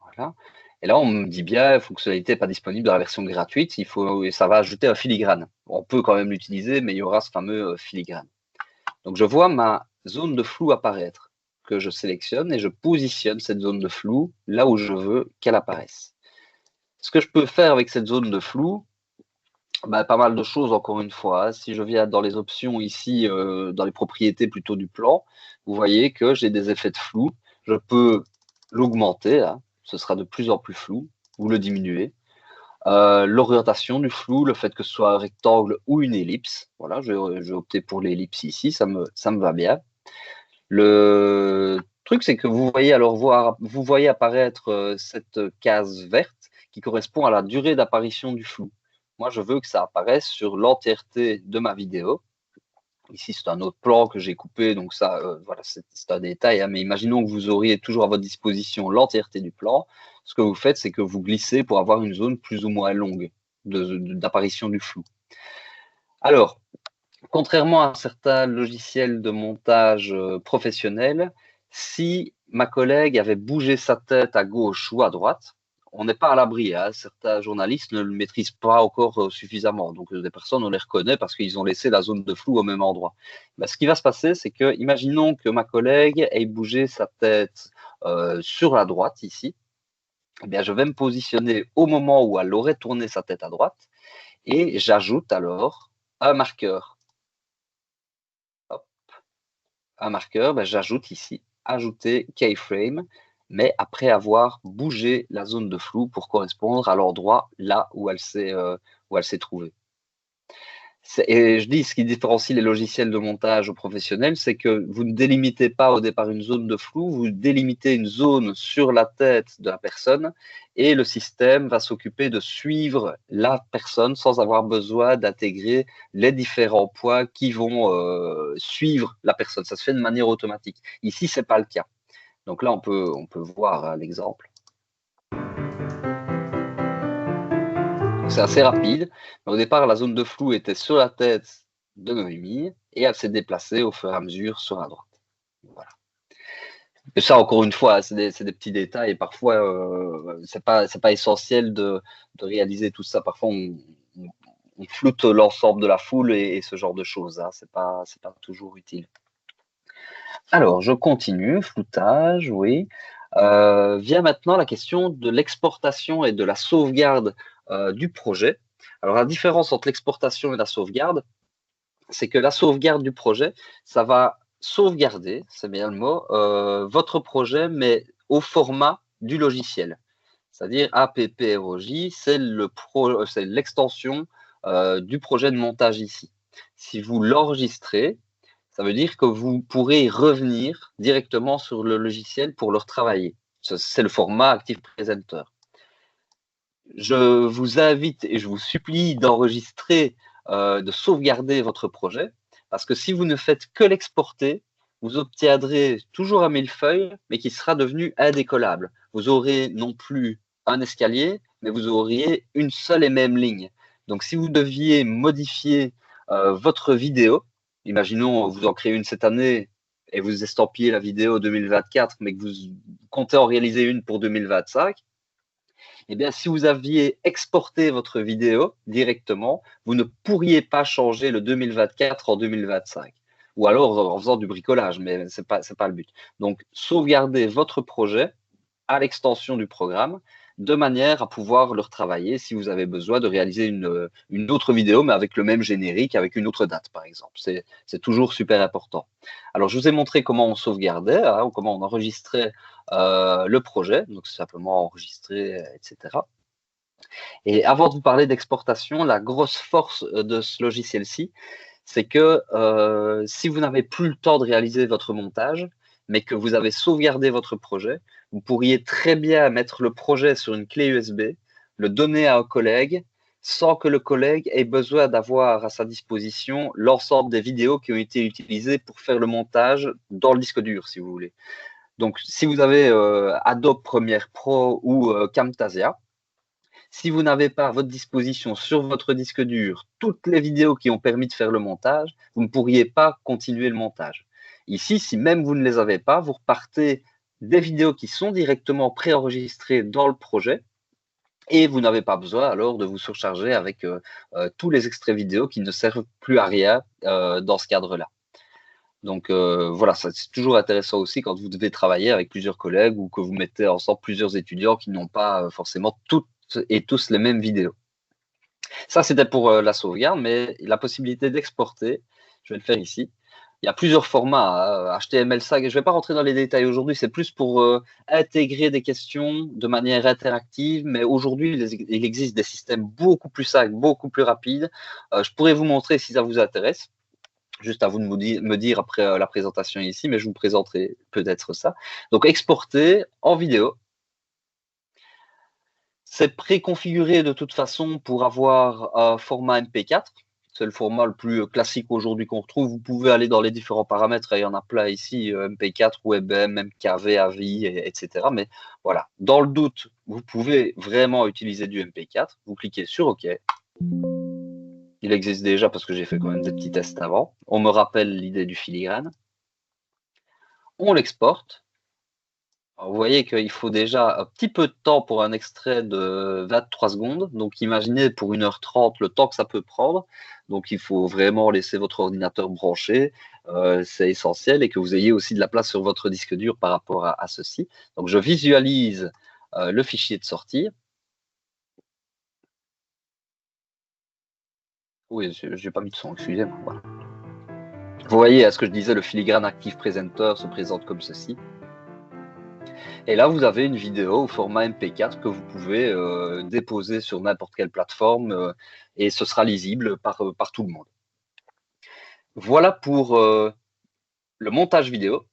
Voilà. Et là, on me dit bien, la fonctionnalité n'est pas disponible dans la version gratuite, ça va ajouter un filigrane. On peut quand même l'utiliser, mais il y aura ce fameux filigrane. Donc, je vois ma zone de flou apparaître, que je sélectionne et je positionne cette zone de flou là où je veux qu'elle apparaisse. Ce que je peux faire avec cette zone de flou, bah, pas mal de choses encore une fois, hein. Si je viens dans les options ici, dans les propriétés plutôt du plan, vous voyez que j'ai des effets de flou. Je peux l'augmenter, hein, ce sera de plus en plus flou, ou le diminuer. L'orientation du flou, le fait que ce soit un rectangle ou une ellipse. Voilà, je vais opter pour l'ellipse ici, ça me va bien. Le truc, c'est que vous voyez apparaître cette case verte qui correspond à la durée d'apparition du flou. Moi, je veux que ça apparaisse sur l'entièreté de ma vidéo. Ici, c'est un autre plan que j'ai coupé, donc ça, voilà, c'est un détail, hein, mais imaginons que vous auriez toujours à votre disposition l'entièreté du plan. Ce que vous faites, c'est que vous glissez pour avoir une zone plus ou moins longue d'apparition du flou. Alors, contrairement à certains logiciels de montage professionnels, si ma collègue avait bougé sa tête à gauche ou à droite, on n'est pas à l'abri, hein. Certains journalistes ne le maîtrisent pas encore suffisamment. Donc, des personnes, on les reconnaît parce qu'ils ont laissé la zone de flou au même endroit. Ben, ce qui va se passer, c'est que, imaginons que ma collègue ait bougé sa tête sur la droite, ici. Eh bien, je vais me positionner au moment où elle aurait tourné sa tête à droite et j'ajoute alors un marqueur. Un marqueur, ben, j'ajoute ici, ajouter keyframe, mais après avoir bougé la zone de flou pour correspondre à l'endroit là où elle s'est trouvée. Et je dis, ce qui différencie les logiciels de montage professionnels, c'est que vous ne délimitez pas au départ une zone de flou, vous délimitez une zone sur la tête de la personne et le système va s'occuper de suivre la personne sans avoir besoin d'intégrer les différents points qui vont suivre la personne. Ça se fait de manière automatique. Ici, ce n'est pas le cas. Donc là, on peut voir l'exemple. C'est assez rapide. Mais au départ, la zone de flou était sur la tête de Noémie et elle s'est déplacée au fur et à mesure sur la droite. Voilà. Et ça, encore une fois, c'est des petits détails. Et parfois, c'est pas essentiel de réaliser tout ça. Parfois, on floute l'ensemble de la foule et ce genre de choses. Hein. C'est pas toujours utile. Alors, je continue. Floutage, oui. Vient maintenant la question de l'exportation et de la sauvegarde du projet. Alors, la différence entre l'exportation et la sauvegarde, c'est que la sauvegarde du projet, ça va sauvegarder, c'est bien le mot, votre projet, mais au format du logiciel. C'est-à-dire APPROJ, c'est l'extension du projet de montage ici. Si vous l'enregistrez, ça veut dire que vous pourrez revenir directement sur le logiciel pour le retravailler. C'est le format Active Presenter. Je vous invite et je vous supplie d'enregistrer, de sauvegarder votre projet, parce que si vous ne faites que l'exporter, vous obtiendrez toujours un millefeuille, mais qui sera devenu indécollable. Vous aurez non plus un escalier, mais vous auriez une seule et même ligne. Donc, si vous deviez modifier votre vidéo, imaginons vous en créez une cette année et vous estampillez la vidéo 2024, mais que vous comptez en réaliser une pour 2025, eh bien, si vous aviez exporté votre vidéo directement, vous ne pourriez pas changer le 2024 en 2025. Ou alors en faisant du bricolage, mais ce n'est pas le but. Donc, sauvegardez votre projet à l'extension du programme de manière à pouvoir le retravailler si vous avez besoin de réaliser une autre vidéo, mais avec le même générique, avec une autre date, par exemple. C'est toujours super important. Alors, je vous ai montré comment on sauvegardait, hein, ou comment on enregistrait le projet, donc simplement enregistrer, etc. Et avant de vous parler d'exportation, la grosse force de ce logiciel-ci, c'est que si vous n'avez plus le temps de réaliser votre montage, mais que vous avez sauvegardé votre projet, vous pourriez très bien mettre le projet sur une clé USB, le donner à un collègue, sans que le collègue ait besoin d'avoir à sa disposition l'ensemble des vidéos qui ont été utilisées pour faire le montage dans le disque dur, si vous voulez. Donc, si vous avez Adobe Premiere Pro ou Camtasia, si vous n'avez pas à votre disposition sur votre disque dur toutes les vidéos qui ont permis de faire le montage, vous ne pourriez pas continuer le montage. Ici, si même vous ne les avez pas, vous repartez des vidéos qui sont directement préenregistrées dans le projet et vous n'avez pas besoin alors de vous surcharger avec tous les extraits vidéo qui ne servent plus à rien dans ce cadre-là. Donc voilà, c'est toujours intéressant aussi quand vous devez travailler avec plusieurs collègues ou que vous mettez ensemble plusieurs étudiants qui n'ont pas forcément toutes et tous les mêmes vidéos. Ça, c'était pour la sauvegarde, mais la possibilité d'exporter, je vais le faire ici. Il y a plusieurs formats, HTML5, je ne vais pas rentrer dans les détails aujourd'hui, c'est plus pour intégrer des questions de manière interactive, mais aujourd'hui, il existe des systèmes beaucoup plus simples, beaucoup plus rapides. Je pourrais vous montrer si ça vous intéresse. Juste à vous de me dire après la présentation ici, mais je vous présenterai peut-être ça. Donc, exporter en vidéo. C'est préconfiguré de toute façon pour avoir un format MP4. C'est le format le plus classique aujourd'hui qu'on retrouve. Vous pouvez aller dans les différents paramètres, il y en a plein ici, MP4, WebM, MKV, AVI, etc. Mais voilà, dans le doute, vous pouvez vraiment utiliser du MP4. Vous cliquez sur OK. Il existe déjà parce que j'ai fait quand même des petits tests avant. On me rappelle l'idée du filigrane. On l'exporte. Vous voyez qu'il faut déjà un petit peu de temps pour un extrait de 23 secondes. Donc, imaginez pour 1h30 le temps que ça peut prendre. Donc, il faut vraiment laisser votre ordinateur branché. C'est essentiel et que vous ayez aussi de la place sur votre disque dur par rapport à ceci. Donc, je visualise le fichier de sortie. Oui, je n'ai pas mis de son, excusez-moi. Voilà. Vous voyez, à ce que je disais, le filigrane Active Presenter se présente comme ceci. Et là, vous avez une vidéo au format MP4 que vous pouvez déposer sur n'importe quelle plateforme et ce sera lisible par tout le monde. Voilà pour le montage vidéo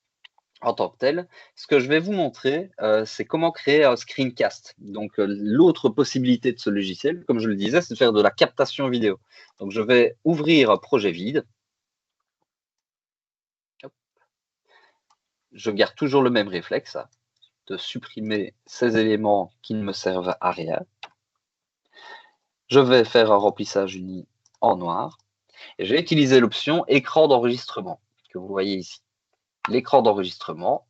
en tant que tel. Ce que je vais vous montrer, c'est comment créer un screencast. Donc, l'autre possibilité de ce logiciel, comme je le disais, c'est de faire de la captation vidéo. Donc, je vais ouvrir un projet vide. Hop. Je garde toujours le même réflexe de supprimer ces éléments qui ne me servent à rien. Je vais faire un remplissage uni en noir. Et je vais utiliser l'option écran d'enregistrement que vous voyez ici. L'écran d'enregistrement,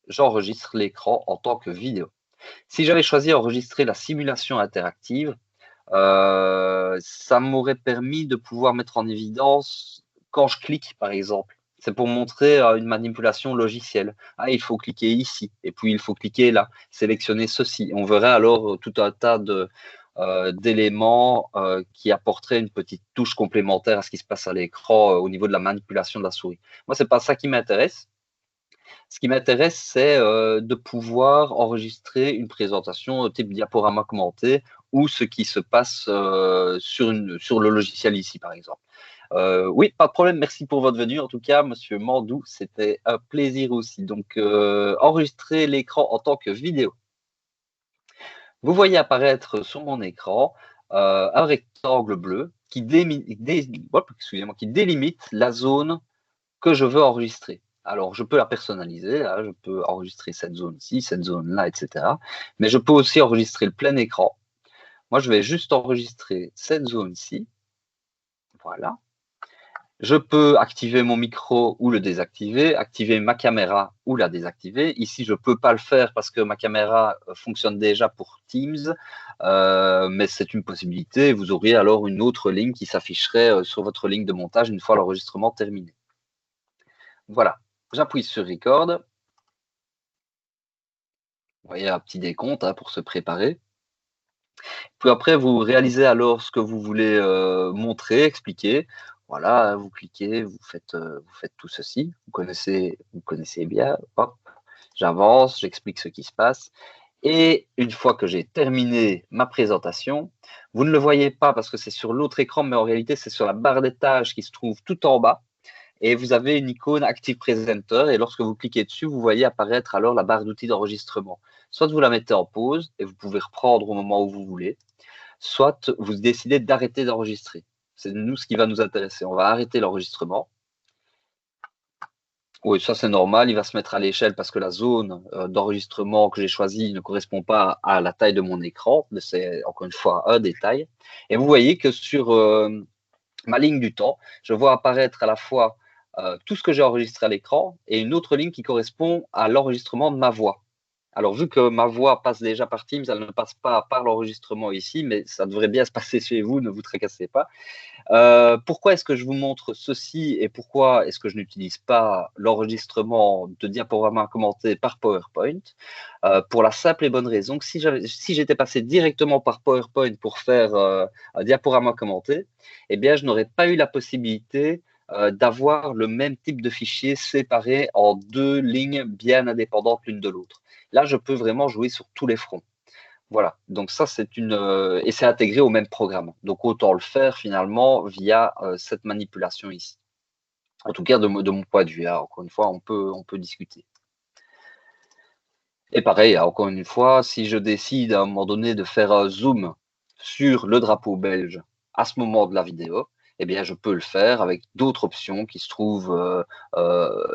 j'enregistre l'écran en tant que vidéo. Si j'avais choisi enregistrer la simulation interactive, ça m'aurait permis de pouvoir mettre en évidence quand je clique, par exemple. C'est pour montrer une manipulation logicielle. Ah, il faut cliquer ici, et puis il faut cliquer là, sélectionner ceci. On verrait alors tout un tas d'éléments qui apporteraient une petite touche complémentaire à ce qui se passe à l'écran au niveau de la manipulation de la souris. Moi, c'est pas ça qui m'intéresse. Ce qui m'intéresse, c'est de pouvoir enregistrer une présentation type diaporama commenté ou ce qui se passe sur le logiciel ici, par exemple. Oui, pas de problème. Merci pour votre venue. En tout cas, Monsieur Mandou, c'était un plaisir aussi. Donc, enregistrer l'écran en tant que vidéo. Vous voyez apparaître sur mon écran un rectangle bleu qui délimite la zone que je veux enregistrer. Alors, je peux la personnaliser, là, je peux enregistrer cette zone-ci, cette zone-là, etc. Mais je peux aussi enregistrer le plein écran. Moi, je vais juste enregistrer cette zone-ci. Voilà. Je peux activer mon micro ou le désactiver, activer ma caméra ou la désactiver. Ici, je ne peux pas le faire parce que ma caméra fonctionne déjà pour Teams, mais c'est une possibilité. Vous auriez alors une autre ligne qui s'afficherait sur votre ligne de montage une fois l'enregistrement terminé. Voilà, j'appuie sur Record. Vous voyez un petit décompte pour se préparer. Puis après, vous réalisez alors ce que vous voulez montrer, expliquer. Voilà, vous cliquez, vous faites tout ceci. Vous connaissez bien. Hop, j'avance, j'explique ce qui se passe. Et une fois que j'ai terminé ma présentation, vous ne le voyez pas parce que c'est sur l'autre écran, mais en réalité, c'est sur la barre des tâches qui se trouve tout en bas. Et vous avez une icône Active Presenter. Et lorsque vous cliquez dessus, vous voyez apparaître alors la barre d'outils d'enregistrement. Soit vous la mettez en pause et vous pouvez reprendre au moment où vous voulez, soit vous décidez d'arrêter d'enregistrer. C'est nous ce qui va nous intéresser. On va arrêter l'enregistrement. Oui, ça c'est normal, il va se mettre à l'échelle parce que la zone d'enregistrement que j'ai choisie ne correspond pas à la taille de mon écran, mais c'est encore une fois un détail. Et vous voyez que sur ma ligne du temps, je vois apparaître à la fois tout ce que j'ai enregistré à l'écran et une autre ligne qui correspond à l'enregistrement de ma voix. Alors, vu que ma voix passe déjà par Teams, elle ne passe pas par l'enregistrement ici, mais ça devrait bien se passer chez vous, ne vous tracassez pas. Pourquoi est-ce que je vous montre ceci et pourquoi est-ce que je n'utilise pas l'enregistrement de diaporamas commentés par PowerPoint? Pour la simple et bonne raison que si j'étais passé directement par PowerPoint pour faire un diaporama commenté, eh bien, je n'aurais pas eu la possibilité d'avoir le même type de fichier séparé en deux lignes bien indépendantes l'une de l'autre. Là, je peux vraiment jouer sur tous les fronts. Voilà, donc ça c'est une et c'est intégré au même programme. Donc autant le faire finalement via cette manipulation ici. En tout cas de mon point de vue. Hein. Encore une fois, on peut discuter. Et pareil, encore une fois, si je décide à un moment donné de faire un zoom sur le drapeau belge à ce moment de la vidéo, eh bien je peux le faire avec d'autres options qui se trouvent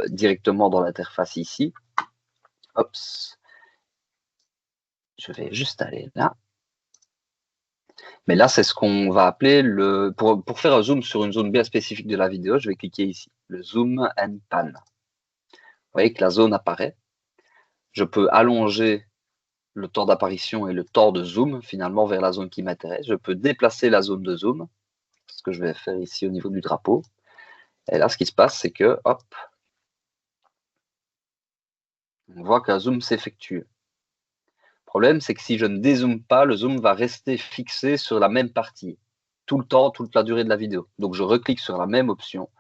directement dans l'interface ici. Hop. Je vais juste aller là. Mais là, c'est ce qu'on va appeler le. Pour faire un zoom sur une zone bien spécifique de la vidéo, je vais cliquer ici, le zoom and pan. Vous voyez que la zone apparaît. Je peux allonger le temps d'apparition et le temps de zoom finalement vers la zone qui m'intéresse. Je peux déplacer la zone de zoom, ce que je vais faire ici au niveau du drapeau. Et là, ce qui se passe, c'est que, hop, on voit qu'un zoom s'effectue. Le problème, c'est que si je ne dézoome pas, le zoom va rester fixé sur la même partie, tout le temps, toute la durée de la vidéo. Donc, je reclique sur la même option,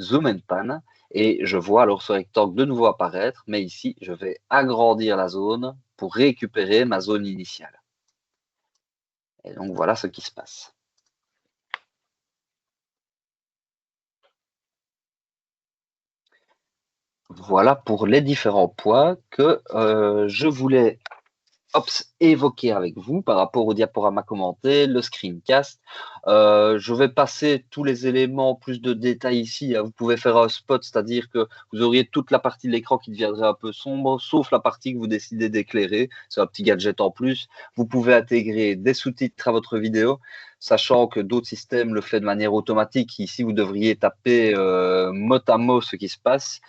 Zoom and Pan, et je vois alors ce rectangle de nouveau apparaître, mais ici, je vais agrandir la zone pour récupérer ma zone initiale. Et donc, voilà ce qui se passe. Voilà pour les différents points que je voulais évoquer avec vous par rapport au diaporama commenté, le screencast. Je vais passer tous les éléments, plus de détails ici. Vous pouvez faire un spot, c'est-à-dire que vous auriez toute la partie de l'écran qui deviendrait un peu sombre, sauf la partie que vous décidez d'éclairer. C'est un petit gadget en plus. Vous pouvez intégrer des sous-titres à votre vidéo, sachant que d'autres systèmes le font de manière automatique. Ici, vous devriez taper mot à mot ce qui se passe.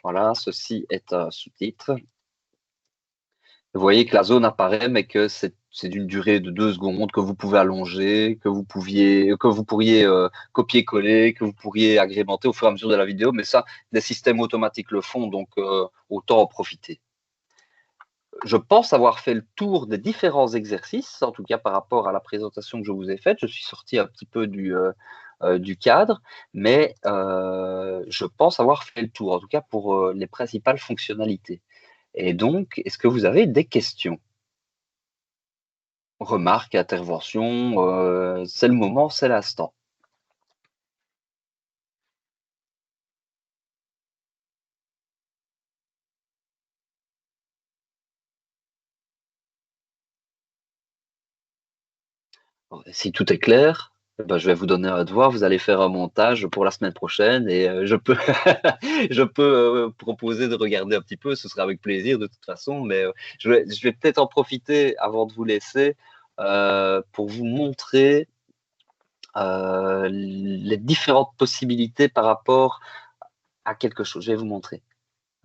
Voilà, ceci est un sous-titre. Vous voyez que la zone apparaît, mais que c'est d'une durée de 2 secondes, que vous pouvez allonger, que vous pourriez copier-coller, que vous pourriez agrémenter au fur et à mesure de la vidéo. Mais ça, des systèmes automatiques le font, donc autant en profiter. Je pense avoir fait le tour des différents exercices, en tout cas par rapport à la présentation que je vous ai faite. Je suis sorti un petit peu du cadre, mais je pense avoir fait le tour, en tout cas pour les principales fonctionnalités. Et donc, est-ce que vous avez des questions? Remarques, interventions, c'est le moment, c'est l'instant. Si tout est clair, ben, je vais vous donner un devoir, vous allez faire un montage pour la semaine prochaine et je peux, je peux proposer de regarder un petit peu, ce sera avec plaisir de toute façon, mais je vais peut-être en profiter avant de vous laisser pour vous montrer les différentes possibilités par rapport à quelque chose. Je vais vous montrer.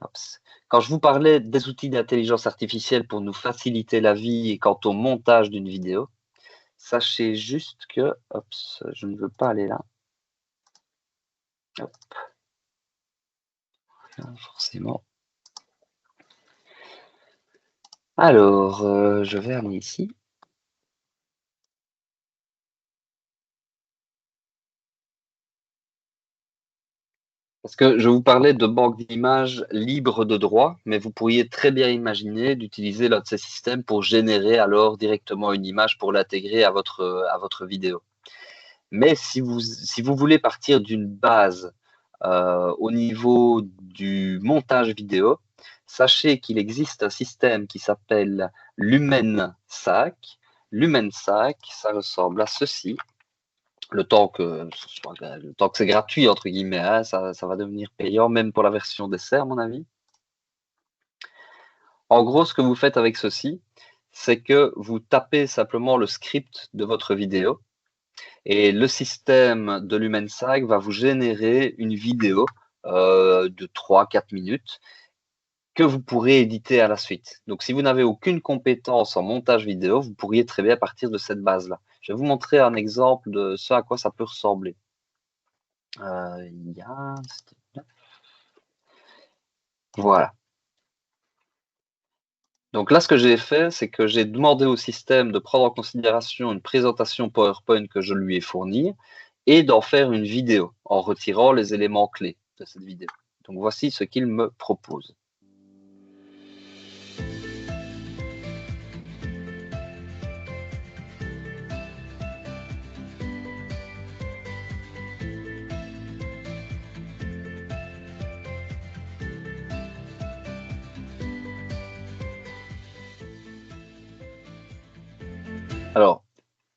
Ops. Quand je vous parlais des outils d'intelligence artificielle pour nous faciliter la vie et quant au montage d'une vidéo, sachez juste que, je ne veux pas aller là. Hop. Forcément. Alors, je vais aller ici. Parce que je vous parlais de banques d'images libres de droit, mais vous pourriez très bien imaginer d'utiliser l'un de ces systèmes pour générer alors directement une image pour l'intégrer à votre vidéo. Mais si vous voulez partir d'une base au niveau du montage vidéo, sachez qu'il existe un système qui s'appelle LumenSac. LumenSac, ça ressemble à ceci. Le temps que c'est gratuit, entre guillemets, hein, ça va devenir payant, même pour la version d'essai, à mon avis. En gros, ce que vous faites avec ceci, c'est que vous tapez simplement le script de votre vidéo et le système de LumenSac va vous générer une vidéo de 3-4 minutes que vous pourrez éditer à la suite. Donc, si vous n'avez aucune compétence en montage vidéo, vous pourriez très bien partir de cette base-là. Je vais vous montrer un exemple de ce à quoi ça peut ressembler. Voilà. Donc là, ce que j'ai fait, c'est que j'ai demandé au système de prendre en considération une présentation PowerPoint que je lui ai fournie et d'en faire une vidéo en retirant les éléments clés de cette vidéo. Donc voici ce qu'il me propose. Alors,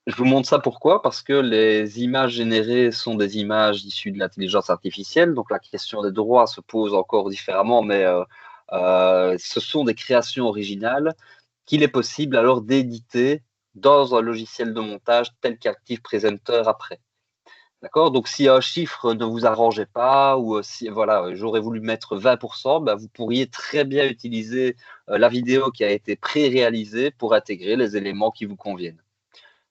je vous montre ça pourquoi? Parce que les images générées sont des images issues de l'intelligence artificielle, donc la question des droits se pose encore différemment, mais ce sont des créations originales qu'il est possible alors d'éditer dans un logiciel de montage tel qu'Active Presenter après. D'accord? Donc, si un chiffre ne vous arrangeait pas ou si voilà, j'aurais voulu mettre 20%, ben, vous pourriez très bien utiliser la vidéo qui a été pré-réalisée pour intégrer les éléments qui vous conviennent.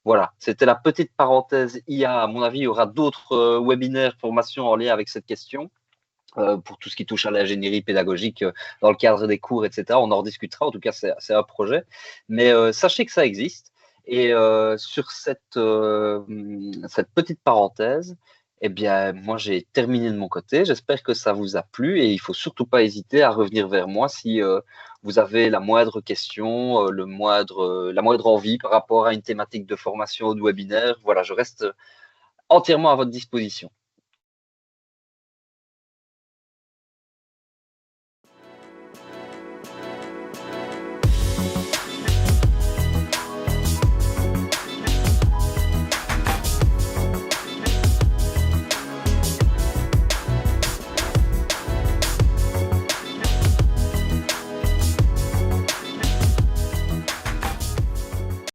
Voilà, c'était la petite parenthèse IA. À mon avis, il y aura d'autres webinaires, formations en lien avec cette question. Pour tout ce qui touche à l'ingénierie pédagogique dans le cadre des cours, etc. On en rediscutera, en tout cas, c'est un projet. Mais sachez que ça existe. Et sur cette petite parenthèse, eh bien, moi, j'ai terminé de mon côté. J'espère que ça vous a plu et il ne faut surtout pas hésiter à revenir vers moi si vous avez la moindre question, la moindre envie par rapport à une thématique de formation ou de webinaire. Voilà, je reste entièrement à votre disposition.